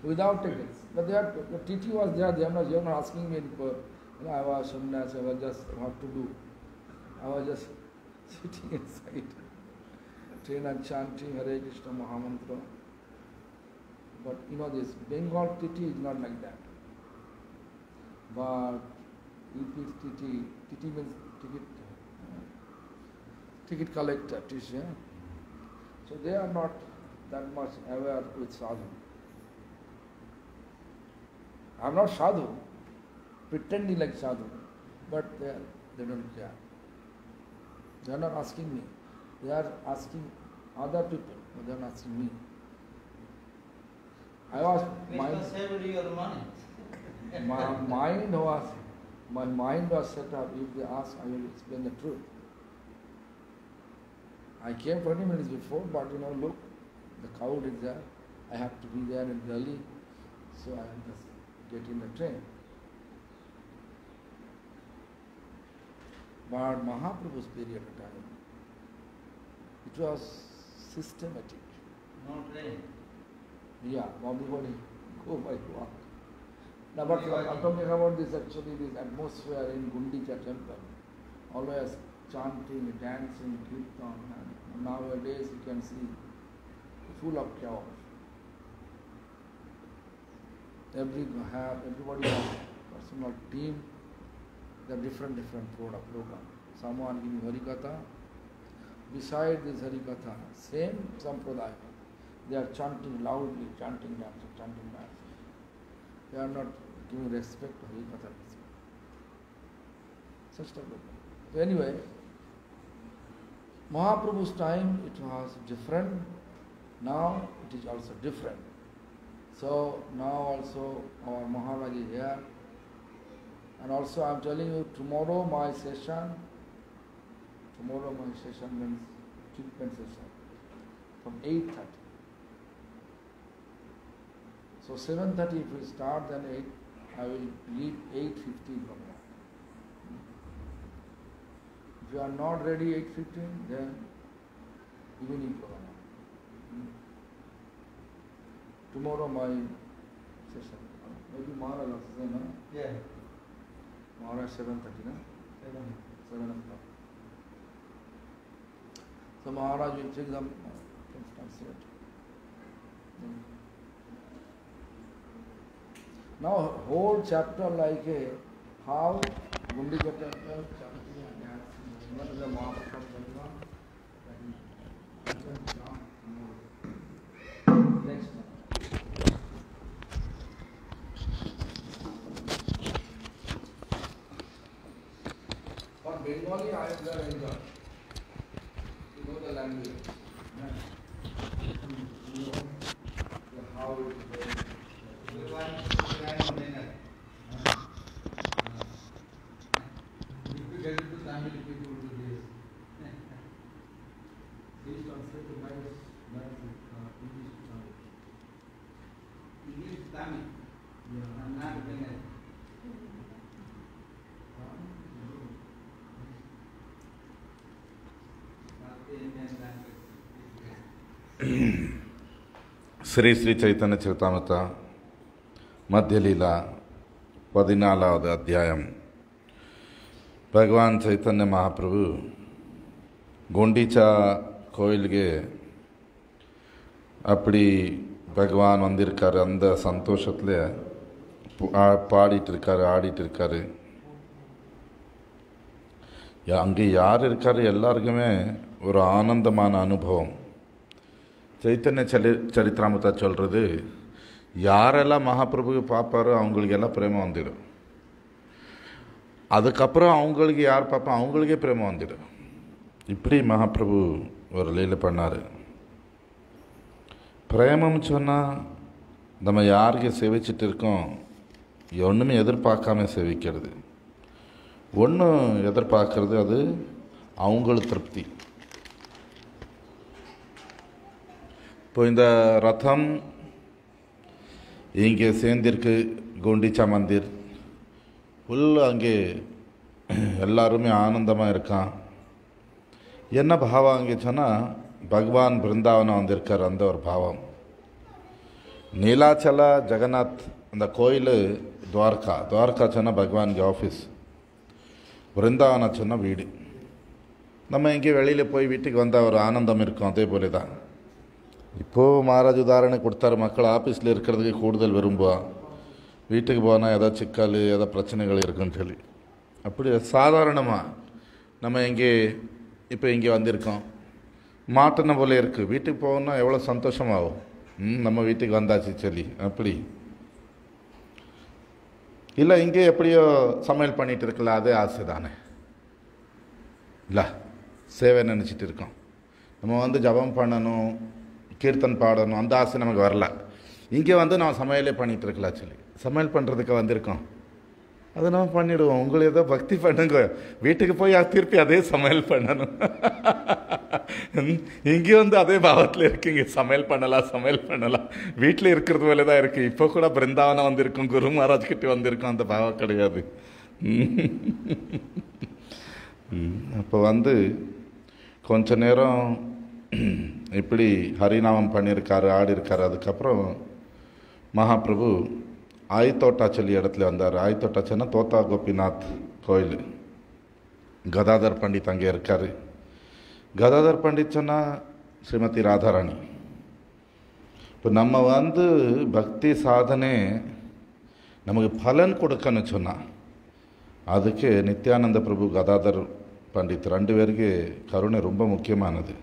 Without tickets. But the TT was there, they are not asking me, I was sannyas, I was just what to do. I was just sitting inside train and chanting Hare Krishna Mahamantra. But this Bengal TT is not like that. But if it's TT means ticket collector, yeah? So they are not that much aware with sadhu. I am not sadhu, pretending like sadhu, but they don't care. They are not asking me. They are asking other people, but they are not asking me. I was Krishna saved your money. my mind was set up. If they ask, I will explain the truth. I came 20 minutes before, but look, the crowd is there. I have to be there in Delhi, so I just get in the train. But Mahaprabhu's period of time, it was systematic. No train. Yeah, everybody go by walk. Now, but I'm talking about this atmosphere in Gundicha temple. Always chanting, dancing, kirtan. And nowadays you can see full of chaos. Everybody has personal team. There are different program. Someone giving Harikatha. Beside this Harikatha, same Sampradaya, they are chanting loudly, chanting dance. They are not giving respect to Harikatha. Such type of thing. So anyway, Mahaprabhu's time it was different. Now it is also different. So now also our Maharaj is here. And also I am telling you, tomorrow my session means treatment session from 8:30. So 7:30 if we start, then I will leave 8:15 from here. If you are not ready 8:15, then evening program. Tomorrow my session. Maybe Maharaj also say, no? Yeah. Maharaj 7:30, no? 7 o'clock. So Maharaj will take them, can translate. Now whole chapter like how Gundicha temple, chanting and dancing, one is the Mahaprabhu next one. For Bengali, I am there in the you know the language. You know how it is. If you get into Tamil, people will do this. Please translate the nice English to Tamil. English Tamil. Yeah. I'm not Bengali. Shri Shri Chaitanya Charitamrita Madhyalila 14వ అధ్యాయం. ಭಗವಾನ್ ಚೈತನ್ಯ ಮಹಾಪ್ರಭು குண்டிச்சா கோயிலுக்கு அப்படி பகவான் வந்திருக்காரு. அந்த சந்தோஷத்தில் பாடிட்டு இருக்காரு, ஆடிட்டு இருக்காரு. அங்கே யார் இருக்காரு எல்லாருக்குமே ஒரு ஆனந்தமான அனுபவம். சைத்தன்ய சரித்திராமத்தா சொல்கிறது, யாரெல்லாம் மகாபிரபுவை பார்ப்பாரோ அவங்களுக்கு எல்லாம் பிரேமம் வந்துடும். அதுக்கப்புறம் அவங்களுக்கு யார் பார்ப்போம் அவங்களுக்கே பிரேமம் வந்துடும். இப்படி மகாபிரபு ஒரு லீலை பண்ணார். பிரேமம் சொன்னால் நம்ம யாருக்கு சேவிச்சிட்டு இருக்கோம், ஒன்றுமே எதிர்பார்க்காம சேவிக்கிறது. ஒன்று எதிர்பார்க்கறது அது அவங்களுக்கு திருப்தி. இப்போ இந்த ரதம் இங்கே சேர்ந்திருக்கு, குண்டிச்சா மந்திர் ஃபுல், அங்கே எல்லாருமே ஆனந்தமாக இருக்கான். என்ன பாவம் அங்கே சொன்னால், பகவான் பிருந்தாவனம் வந்திருக்கார், அந்த ஒரு பாவம். நீலாச்சல ஜெகநாத் அந்த கோயில் துவாரகா சொன்னால் பகவானுக்கு ஆஃபீஸ், பிருந்தாவனம் சொன்னால் வீடு. நம்ம எங்கே வெளியில் போய் வீட்டுக்கு வந்தால் ஒரு ஆனந்தம் இருக்கும், அதே போல தான். இப்போது மகாராஜ் உதாரணம் கொடுத்தாரு, மக்கள் ஆஃபீஸில் இருக்கிறதுக்கு கூடுதல் விரும்புவான், வீட்டுக்கு போனால் ஏதோ சிக்கல் ஏதோ பிரச்சனைகள் இருக்குன்னு சொல்லி. அப்படி சாதாரணமாக நம்ம இப்போ இங்கே வந்திருக்கோம், மாட்டின போல இருக்குது. வீட்டுக்கு போகணுன்னா எவ்வளோ சந்தோஷமாகும், நம்ம வீட்டுக்கு வந்தாச்சு சொல்லி. அப்படி இல்லை, இங்கே எப்படியோ சமையல் பண்ணிகிட்டு இருக்கல, அதே ஆசை தானே இல்லை, சேவை நினச்சிட்டு இருக்கோம். நம்ம ஜபம் பண்ணணும், கீர்த்தன் பாடணும், அந்த ஆசை நமக்கு வரல. இங்கே வந்து நான் சமையலே பண்ணிகிட்டு இருக்கலாம் சொல்லி சமையல் பண்ணுறதுக்கு வந்திருக்கோம், அதை நம்ம பண்ணிவிடுவோம். உங்களை ஏதோ பக்தி பண்ணுங்க, வீட்டுக்கு போய் திருப்பி அதே சமையல் பண்ணணும். இங்கே வந்து அதே பாவத்தில் இருக்கீங்க, சமையல் பண்ணலாம். வீட்டில் இருக்கிறது போல தான் இருக்குது. இப்போ கூட பிருந்தாவனம் வந்திருக்கும், குரு மகாராஜ் கிட்ட வந்திருக்கோம், அந்த பாவம் கிடையாது. அப்போ வந்து கொஞ்ச நேரம் இப்படி ஹரிநாமம் பண்ணியிருக்காரு, ஆடி இருக்காரு. அதுக்கப்புறம் மகாபிரபு ஆய்தோட்டா சொல்லி இடத்துல வந்தார். ஆய்தோட்டா சொன்னால் தோத்தா கோபிநாத் கோயில், கதாதர் பண்டித் அங்கே இருக்கார். கதாதர் பண்டித் சொன்னால் ஸ்ரீமதி ராதாராணி. இப்போ நம்ம வந்து பக்தி சாதனை நமக்கு பலன் கொடுக்கணும்னு சொன்னால் அதுக்கு நித்யானந்த பிரபு கதாதர் பண்டித் 2 பேருக்கு கருணை ரொம்ப முக்கியமானது.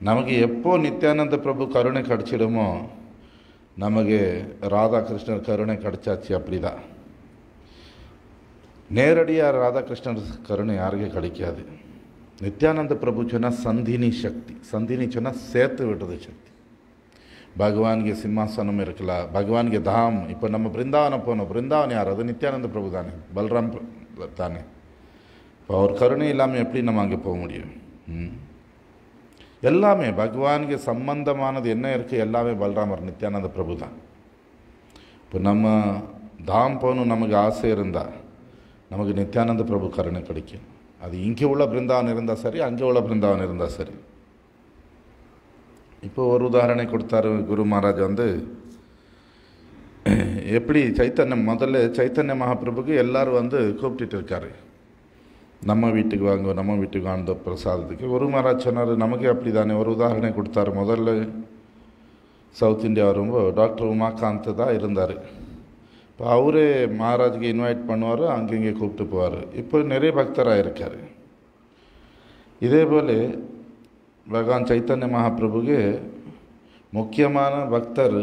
நமக்கு எப்போ நித்யானந்த பிரபு கருணை கிடச்சிடுமோ நமக்கு ராதாகிருஷ்ணர் கருணை கிடச்சாச்சு. அப்படிதான் நேரடியாக ராதாகிருஷ்ணர் கருணை யாருக்கும் கிடைக்காது. நித்யானந்த பிரபு சொன்னால் சந்தினி சக்தி, சந்தினி சொன்னால் சேர்த்து விடுறது சக்தி. பகவான்ಗೆ சிம்மாசனம் இருக்கலாம், பகவான்ಗೆ தாம். இப்போ நம்ம பிருந்தாவனம் போனோம், பிருந்தாவன் யார்? அது நித்யானந்த பிரபு தானே, பல்ராம் தானே. இப்போ அவர் கருணை இல்லாமல் எப்படி நம்ம அங்கே போக முடியும்? எல்லாமே பகவான்ಗೆ சம்பந்தமானது என்ன இருக்குது, எல்லாமே பல்ராமர் நித்யானந்த பிரபு தான். இப்போ நம்ம தாம் போகணும் நமக்கு ஆசை இருந்தால் நமக்கு நித்யானந்த பிரபு கருணை கிடைக்கும். அது இங்கே உள்ள பிருந்தாவன் இருந்தால் சரி, அங்கே உள்ள பிருந்தாவன் இருந்தால் சரி. இப்போ ஒரு உதாரணம் கொடுத்தாரு குரு மகாராஜ் வந்து, எப்படி முதல்ல சைத்தன்ய மகாபிரபுக்கு எல்லாரும் வந்து கூப்பிட்டுட்டு இருக்காரு, நம்ம வீட்டுக்கு வாங்க, நம்ம வீட்டுக்கு வாழ்ந்த பிரசாதத்துக்கு. குரு மகாராஜ் சொன்னார் நமக்கு அப்படி தானே. ஒரு உதாரணம் கொடுத்தாரு. முதல்ல சவுத் இந்தியா வரும்போது டாக்டர் உமாகாந்த் தான் இருந்தார். இப்போ அவரே மகாராஜுக்கு இன்வைட் பண்ணுவார், அங்கங்கே கூப்பிட்டு போவார். இப்போ நிறைய பக்தராக இருக்கார். இதே போல் பகவான் சைத்தன்ய மகாபிரபுக்கு முக்கியமான பக்தர்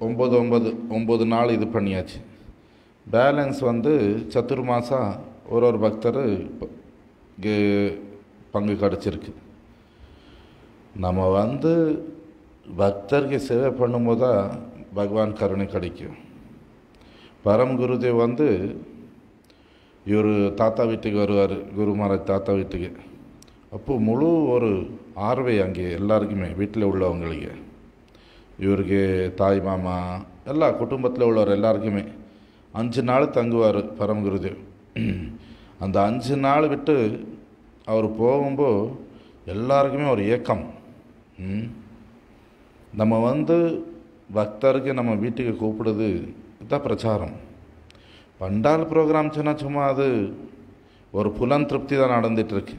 9 நாள் இது பண்ணியாச்சு. பேலன்ஸ் வந்து சத்துர்மாசம் ஒரு பக்தர் பங்கு கிடச்சிருக்கு. நம்ம வந்து பக்தருக்கு சேவை பண்ணும்போது தான் பகவான் கருணை கிடைக்கும். பரம் குருதேவ் வந்து இவர் தாத்தா வீட்டுக்கு வருவார், குரு மகாராஜ் தாத்தா வீட்டுக்கு. அப்போது முழு ஒரு ஆர்வை அங்கே எல்லாருக்குமே, வீட்டில் உள்ளவங்களுக்கு, இவருக்கு தாய் மாமா எல்லா குடும்பத்தில் உள்ளவர் எல்லாருக்குமே 5 நாள் தங்குவார் பரம் குருதேவ். அந்த 5 நாள் விட்டு அவர் போகும்போது எல்லாருக்குமே ஒரு ஏக்கம். நம்ம வந்து பக்தருக்கு நம்ம வீட்டுக்கு கூப்பிடுது இதுதான் பிரச்சாரம். பண்டால் ப்ரோக்ராம் சொன்னால் சும்மா அது ஒரு புலன் திருப்தி தான் நடந்துகிட்ருக்கு.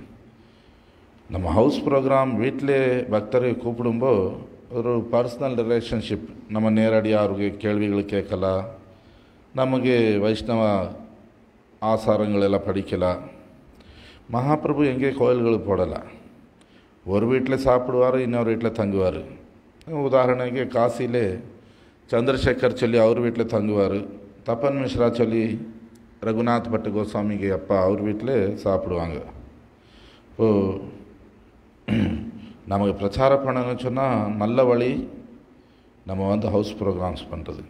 நம்ம ஹவுஸ் ப்ரோக்ராம் வீட்டிலே பக்தரை கூப்பிடும்போது ஒரு பர்சனல் ரிலேஷன்ஷிப், நம்ம நேரடியாக அவருக்கு கேள்விகள் கேட்கலாம், நமக்கு வைஷ்ணவ ஆசாரங்கள் எல்லாம் படிக்கலாம். மகாபிரபு எங்கே கோயில்களுக்கு போடலாம், ஒரு வீட்டில் சாப்பிடுவார், இன்னொரு வீட்டில் தங்குவார். உதாரணக்கு காசிலே சந்திரசேகர் சொல்லி அவர் வீட்டில் தங்குவார், தப்பன் மிஸ்ரா சொல்லி ரகுநாத் பட்டு கோஸ்வாமிக்கு அப்பா அவர் வீட்டில் சாப்பிடுவாங்க. இப்போது நமக்கு பிரச்சாரம் பண்ணணும்னு சொன்னால் நல்ல வழி நம்ம வந்து ஹவுஸ் ப்ரோக்ராம்ஸ் பண்ணுறது.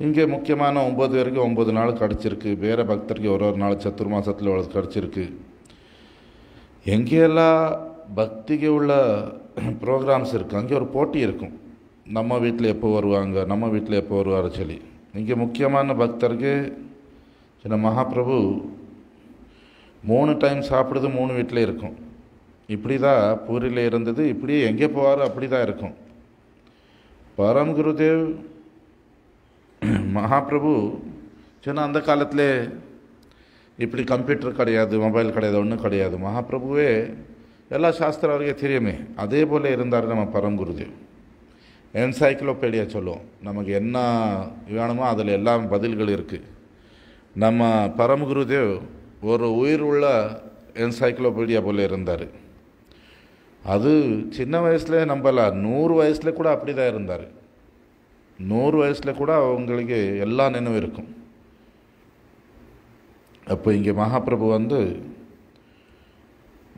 இங்கே முக்கியமான 9 பேருக்கு 9 நாள் கிடச்சிருக்கு. வேறு பக்தருக்கு ஒரு நாள் சத்துர்மாசத்தில் கிடச்சிருக்கு. எங்கேயெல்லாம் பக்திக்கு உள்ள ப்ரோக்ராம்ஸ் இருக்குது அங்கே ஒரு போட்டி இருக்கும், நம்ம வீட்டில் எப்போ வருவாங்க, நம்ம வீட்டில் எப்போ வருவார் சொல்லி. இங்கே முக்கியமான பக்தருக்கு சின்ன மகாபிரபு 3 டைம் சாப்பிடுறது 3 வீட்டில் இருக்கும். இப்படி தான் பூரியில் இருந்தது, இப்படியே எங்கே போவார் அப்படி தான் இருக்கும். பரம் குருதேவ் மகாபிரபு சொன்னால் அந்த காலத்தில் இப்படி கம்ப்யூட்டர் கிடையாது, மொபைல் கிடையாது, ஒன்றும் கிடையாது. மகாபிரபுவே எல்லா சாஸ்திரம் அவருக்கே தெரியுமே. அதே போல் இருந்தார் நம்ம பரம் குருதேவ். என்சைக்ளோபீடியா சொல்லுவோம், நமக்கு என்ன வேணுமோ அதில் எல்லாம் பதில்கள் இருக்குது. நம்ம பரம் குருதேவ் ஒரு உயிர் உள்ள என்சைக்ளோபீடியா போல் இருந்தார். அது சின்ன வயசில் நம்பலாம், 100 வயசில் கூட அப்படி தான் இருந்தார். 100 வயசில் கூட அவங்களுக்கு எல்லா நினைவும் இருக்கும். அப்போ இங்கே மகாபிரபு வந்து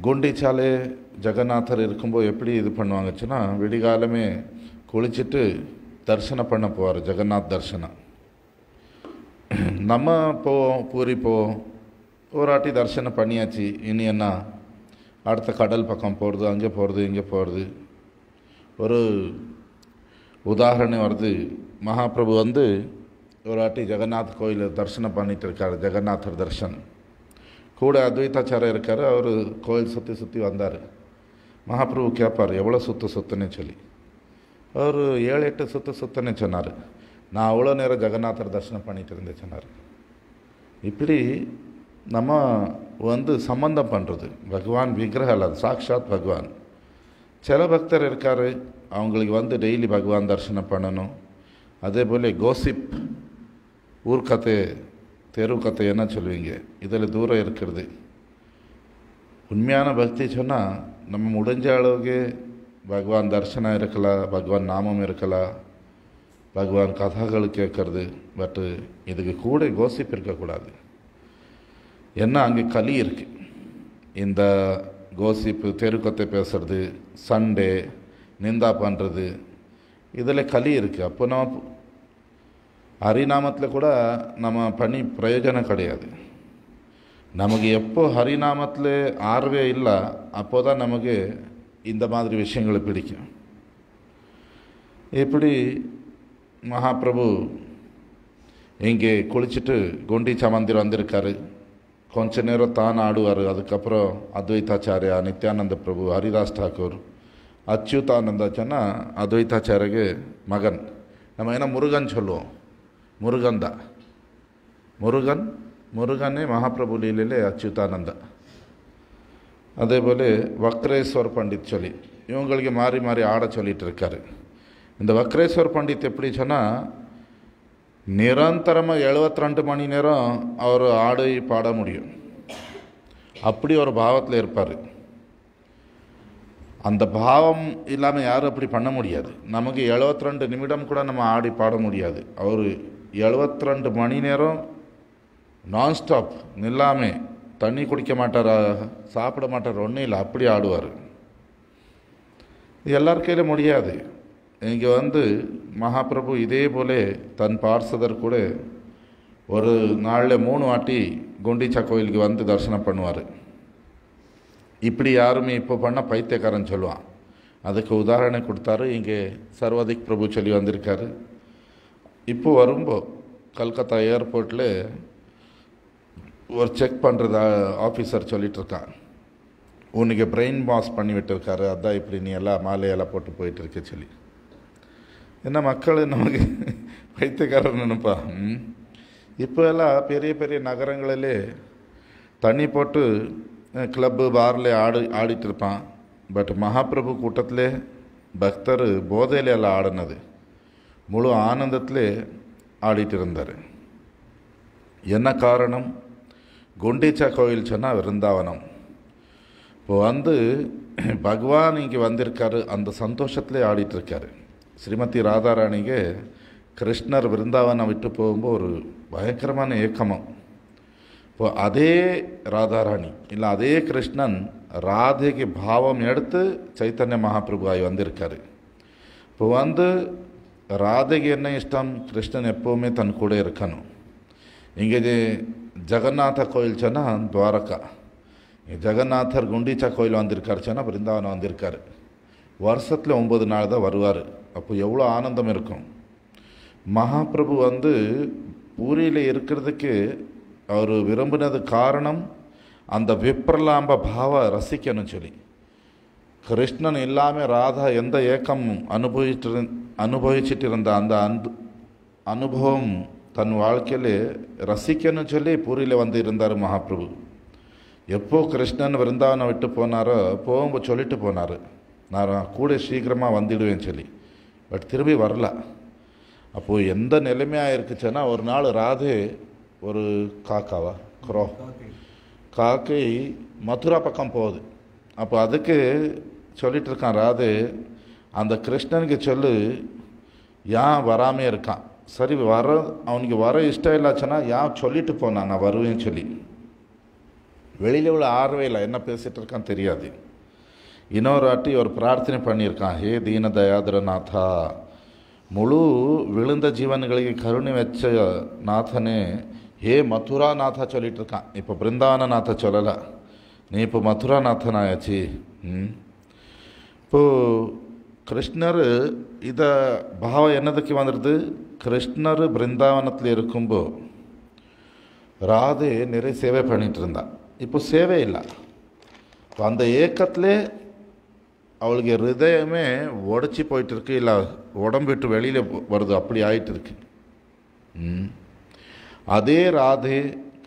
குண்டிச்சாலே ஜெகநாதர் இருக்கும்போது எப்படி இது பண்ணுவாங்கச்சுன்னா, விடிகாலமே குளிச்சுட்டு தரிசன பண்ண போவார், ஜெகநாத் தரிசனம். நம்ம போவோம், பூரி போவோம், ஒரு வாட்டி தரிசனம் பண்ணியாச்சு. இனி என்ன, அடுத்த கடல் பக்கம் போகிறது, அங்கே போகிறது, இங்கே போகிறது. ஒரு உதாரணம் வருது. மகாபிரபு வந்து ஒரு வாட்டி ஜெகநாத் கோயில் தரிசனம் பண்ணிட்டு இருக்கார், ஜெகநாதர் தர்ஷன். கூட அத்வைதாச்சாரம் இருக்கார். அவர் கோயில் சுற்றி சுற்றி வந்தார். மகாபிரபு கேட்பார், எவ்வளோ சுற்றுன்னு சொல்லி. அவர் 7-8 சுற்றுன்னு சொன்னார். நான் அவ்வளோ நேரம் ஜெகநாதர் தரிசனம் பண்ணிட்டு இருந்தேன் சொன்னார். இப்படி நம்ம வந்து சம்பந்தம் பண்ணுறது. பகவான் விக்கிரகம் அல்ல, சாக்ஷாத் பகவான். சில பக்தர் இருக்கார், அவங்களுக்கு வந்து டெய்லி பகவான் தரிசனம் பண்ணணும். அதே போல் கோசிப், ஊர்க்கத்தை, தெரு கதை என்ன சொல்லுவீங்க, இதில் தூரம் இருக்கிறது. உண்மையான பக்தி சொன்னால் நம்ம முடிஞ்ச அளவுக்கு பகவான் தரிசனம் இருக்கலாம், பகவான் நாமம் இருக்கலாம், பகவான் கதைகள் கேட்கறது. பட்டு இதுக்கு கூட கோசிப் இருக்கக்கூடாது. ஏன்னா அங்கே களி இருக்குது. இந்த கோசிப்பு, தெருக்கத்தை பேசுறது, சண்டே, நிந்தா பண்ணுறது, இதில் களி இருக்குது. அப்போ நம்ம ஹரிநாமத்தில் கூட நம்ம பண்ணி பிரயோஜனம் கிடையாது. நமக்கு எப்போ ஹரிநாமத்தில் ஆர்வே இல்லை, அப்போ தான் நமக்கு இந்த மாதிரி விஷயங்களை பிடிக்கும். இப்படி மகாபிரபு இங்கே குளிச்சுட்டு குண்டீச்சா மந்திரம் வந்திருக்காரு. கொஞ்ச நேரம் தான் ஆடுவார். அதுக்கப்புறம் அத்வைதாச்சாரியா, நித்யானந்த பிரபு, ஹரிதாஸ் தாக்கூர், அச்சுதானந்தாச்சன்னா அத்வைதாச்சாரியக்கு மகன். நம்ம என்ன முருகன் சொல்லுவோம், முருகன் தான். முருகனே மகாபிரபு லீலையிலே அச்சுதானந்த. அதே போல் வக்ரேஸ்வர் பண்டித் சொல்லி இவங்களுக்கு மாறி மாறி ஆட சொல்லிட்டு இருக்காரு. இந்த வக்ரேஸ்வர் பண்டித் எப்படி சொன்னால், நிரந்தரமாக 72 மணி நேரம் அவர் ஆடி பாட முடியும். அப்படி ஒரு பாவத்தில் இருப்பார். அந்த பாவம் இல்லாமல் யாரும் அப்படி பண்ண முடியாது. நமக்கு 72 நிமிடம் கூட நம்ம ஆடி பாட முடியாது. அவர் 72 மணி நேரம் நான்ஸ்டாப் நில்லாமல், தண்ணி குடிக்க மாட்டார், சாப்பிட மாட்டார், ஒன்றும் இல்லை, அப்படி ஆடுவார். இது எல்லார் கையிலும் முடியாது. இங்கே வந்து மகாபிரபு இதே போல் தன் பார்சதர் கூட ஒரு நாளில் 3 வாட்டி குண்டீச்சா கோயிலுக்கு வந்து தரிசனம் பண்ணுவார். இப்படி யாருமே இப்போ பண்ண பைத்தியக்காரன் சொல்லுவான். அதுக்கு உதாரணம் கொடுத்தாரு. இங்கே சர்வாதிக் பிரபு சொல்லி வந்திருக்காரு. இப்போ வரும்போது கல்கத்தா ஏர்போர்ட்டில் ஒரு செக் பண்ணுறது ஆஃபீஸர் சொல்லிகிட்ருக்கான், உனக்கு பிரெயின் வாஷ் பண்ணி விட்டுருக்காரு, அதான் இப்படி நீ எல்லாம் மாலையெல்லாம் போட்டு போயிட்டுருக்க சொல்லி. என்ன மக்கள் நமக்கு பைத்தியக்காரன் நினைப்பா. இப்போ எல்லாம் பெரிய பெரிய நகரங்களிலே தண்ணி போட்டு கிளப்பு பாரில் ஆடிட்டு இருப்பான். பட் மகாபிரபு கூட்டத்திலே பக்தர் போதையில எல்லாம் ஆடினது, முழு ஆனந்தத்திலே ஆடிட்டு இருந்தார். என்ன காரணம்? குண்டீச்சா கோயில் சொன்னால் விருந்தாவனம். இப்போ வந்து பகவான் இங்கே வந்திருக்காரு, அந்த சந்தோஷத்திலே ஆடிட்டுருக்காரு. ஸ்ரீமதி ராதாராணிக்கு கிருஷ்ணர் விருந்தாவனம் விட்டு போகும்போது ஒரு பயங்கரமான ஏக்கமம். இப்போ அதே ராதாராணி இல்லை அதே கிருஷ்ணன் ராதைக்கு பாவம் எடுத்து சைத்தன்ய மகாபிரபு ஆகி வந்திருக்காரு. இப்போ வந்து ராதைக்கு என்ன இஷ்டம், கிருஷ்ணன் எப்போவுமே தன் கூட இருக்கணும். இங்கே ஜெகநாத கோயில் சொன்னால் துவாரகா, ஜெகநாதர் குண்டீச்சா கோயில் வந்திருக்காரு சொன்னால் பிருந்தாவனம் வந்திருக்காரு. வருஷத்தில் 9 நாள் தான் வருவார். அப்போ எவ்வளோ ஆனந்தம் இருக்கும். மகாபிரபு வந்து பூரியில் இருக்கிறதுக்கு அவர் விரும்பினது காரணம் அந்த விப்ரலாம்ப பாவ ரசிக்கணும் சொல்லி. கிருஷ்ணன் இல்லாமல் ராதா எந்த ஏக்கம் அனுபவிச்சுட்டு இருந்த அந்த அனுபவம் தன் வாழ்க்கையில் ரசிக்கணும் சொல்லி பூரியில் வந்து இருந்தார் மகாபிரபு. எப்போ கிருஷ்ணன் விருந்தாவனம் விட்டு போனாரோ போகும்போது சொல்லிட்டு போனார், நான் கூட சீக்கிரமாக வந்துடுவேன்னு சொல்லி. பட் திரும்பி வரல. அப்போது எந்த நிலைமையாக இருக்குச்சுன்னா, ஒரு நாள் ராதே ஒரு காக்கை மதுரா பக்கம் போகுது. அப்போ அதுக்கு சொல்லிட்டு இருக்கான் ராதே, அந்த கிருஷ்ணனுக்கு சொல்லு ஏன் வராமே இருக்கான். சரி அவனுக்கு வர இஷ்டம் இல்லாச்சுன்னா ஏன் சொல்லிட்டு போனான் நான் வருவேன்னு சொல்லி. வெளியில் உள்ள ஆர்வையில் என்ன பேசிகிட்டு இருக்கான்னு தெரியாது. இன்னொரு வாட்டி ஒரு பிரார்த்தனை பண்ணியிருக்கான், ஹே தீன தயாதரநாதா முழு விழுந்த ஜீவன்களுக்கு கருணை வச்ச நாதனே ஹே மதுரா நாதா சொல்லிட்டு இருக்கான். இப்போ பிருந்தாவன நாதா சொல்லலை, நீ இப்போ மதுரா நாதன் ஆயாச்சு. இப்போது கிருஷ்ணர் இதை பாவம் என்னதுக்கு வந்துடுது, கிருஷ்ணர் பிருந்தாவனத்தில் இருக்கும்போது ராதே நிறைய சேவை பண்ணிகிட்டு இருந்தா. இப்போ சேவை இல்லை. இப்போ அந்த ஏக்கத்திலே அவளுக்கு ஹிருதயமே உடச்சி போயிட்டுருக்கு, இல்லை உடம்பு விட்டு வெளியில் வருது, அப்படி ஆயிட்டு இருக்கு. அதே ராதே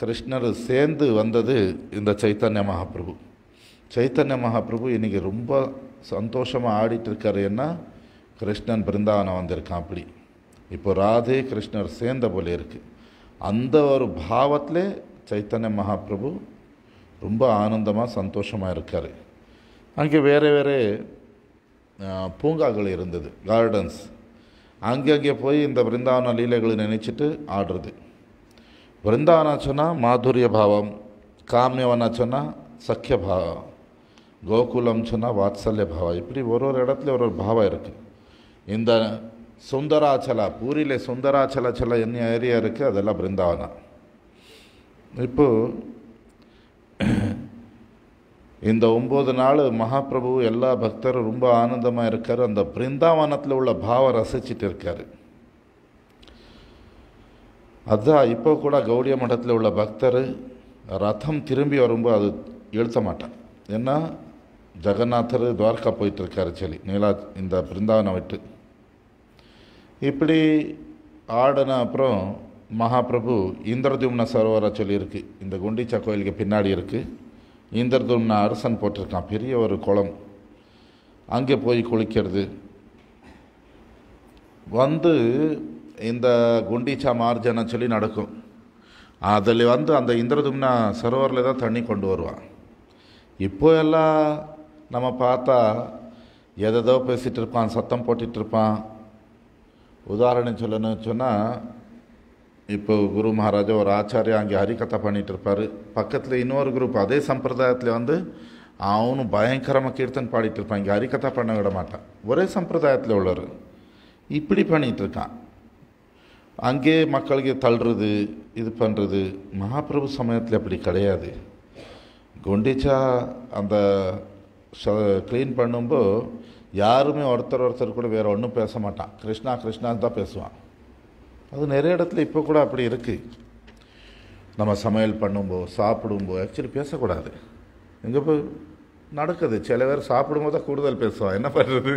கிருஷ்ணர் சேர்ந்து வந்தது இந்த சைத்தன்ய மகாபிரபு. சைத்தன்ய மகாபிரபு இன்றைக்கி ரொம்ப சந்தோஷமாக ஆடிட்டு இருக்காரு. என்ன, கிருஷ்ணன் பிருந்தாவனம் வந்திருக்கான். அப்படி இப்போ ராதே கிருஷ்ணர் சேர்ந்த போல இருக்குது. அந்த ஒரு பாவத்திலே சைத்தன்ய மகாபிரபு ரொம்ப ஆனந்தமாக சந்தோஷமாக இருக்கார். அங்கே வேறு வேறு பூங்காக்கள் இருந்தது, கார்டன்ஸ். அங்கங்கே போய் இந்த பிருந்தாவன லீலைகளை நினச்சிட்டு ஆடுறது. பிருந்தாவனா சொன்னால் மாதுரிய பாவம், காமியவனா சொன்னால் சக்கிய பாவம், கோகுலம் சொன்னால் வாத்சல்ய பாவம். இப்படி ஒரு இடத்துல ஒரு பாவம் இருக்குது. இந்த சுந்தராச்சலா, பூரியில் சுந்தராச்சல என்ன ஏரியா இருக்குது, அதெல்லாம் பிருந்தாவனா. இப்போது இந்த 9 நாள் மகாபிரபு எல்லா பக்தரும் ரொம்ப ஆனந்தமாக இருக்கார். அந்த பிருந்தாவனத்தில் உள்ள பாவம் ரசிச்சுட்டு இருக்கார். அதுதான் இப்போ கூட கௌடிய மடத்தில் உள்ள பக்தர் ரதம் திரும்பி வரும்போது அது எழுத்த மாட்டான். ஏன்னா ஜெகநாதர் துவாரகா போயிட்டுருக்காரு சொல்லி நீலா இந்த பிருந்தாவனம் விட்டு. இப்படி ஆடின அப்புறம் மகாபிரபு இந்திரதும்ன சரோவரை சொல்லியிருக்கு, இந்த குண்டிச்சா கோயிலுக்கு பின்னாடி இருக்குது. இந்திரதும்ன அரசன் போட்டிருக்கான் பெரிய ஒரு குளம், அங்கே போய் குளிக்கிறது. வந்து இந்த குண்டிச்சா மார்ஜனை சொல்லி நடக்கும். அதில் வந்து அந்த இந்திரதும்ன சரோவரில் தான் தண்ணி கொண்டு வருவான். இப்போ எல்லாம் நம்ம பார்த்தா எதோ பேசிகிட்டு இருப்பான், சத்தம் போட்டுட்டு இருப்பான். உதாரணம் சொல்லணும்னு சொன்னால், இப்போ குரு மகாராஜா ஒரு ஆச்சாரியா அங்கே ஹரிகதை பண்ணிகிட்டு இருப்பார். பக்கத்தில் இன்னொரு குரூப் அதே சம்பிரதாயத்தில் வந்து அவனும் பயங்கரமாக கீர்த்தன் பாடிட்டு இருப்பான். இங்கே ஹரிகதை பண்ண விட மாட்டான். ஒரே சம்பிரதாயத்தில் உள்ளவர் இப்படி பண்ணிகிட்ருக்கான். அங்கே மக்களுக்கு தள்ளுறது, இது பண்ணுறது. மகாபிரபு சமயத்தில் அப்படி கிடையாது. குண்டிச்சா அந்த க்ளீன் பண்ணும்போது யாருமே ஒருத்தர் கூட வேறு ஒன்றும் பேச மாட்டான். கிருஷ்ணா கிருஷ்ணான்னு தான் பேசுவான். அது நிறைய இடத்துல இப்போ கூட அப்படி இருக்குது. நம்ம சமையல் பண்ணும்போது சாப்பிடும்போது ஆக்சுவலி பேசக்கூடாது. எங்கே போய் நடக்குது, சில பேர் சாப்பிடும்போது தான் கூடுதல் பேசுவான். என்ன பண்ணுறது?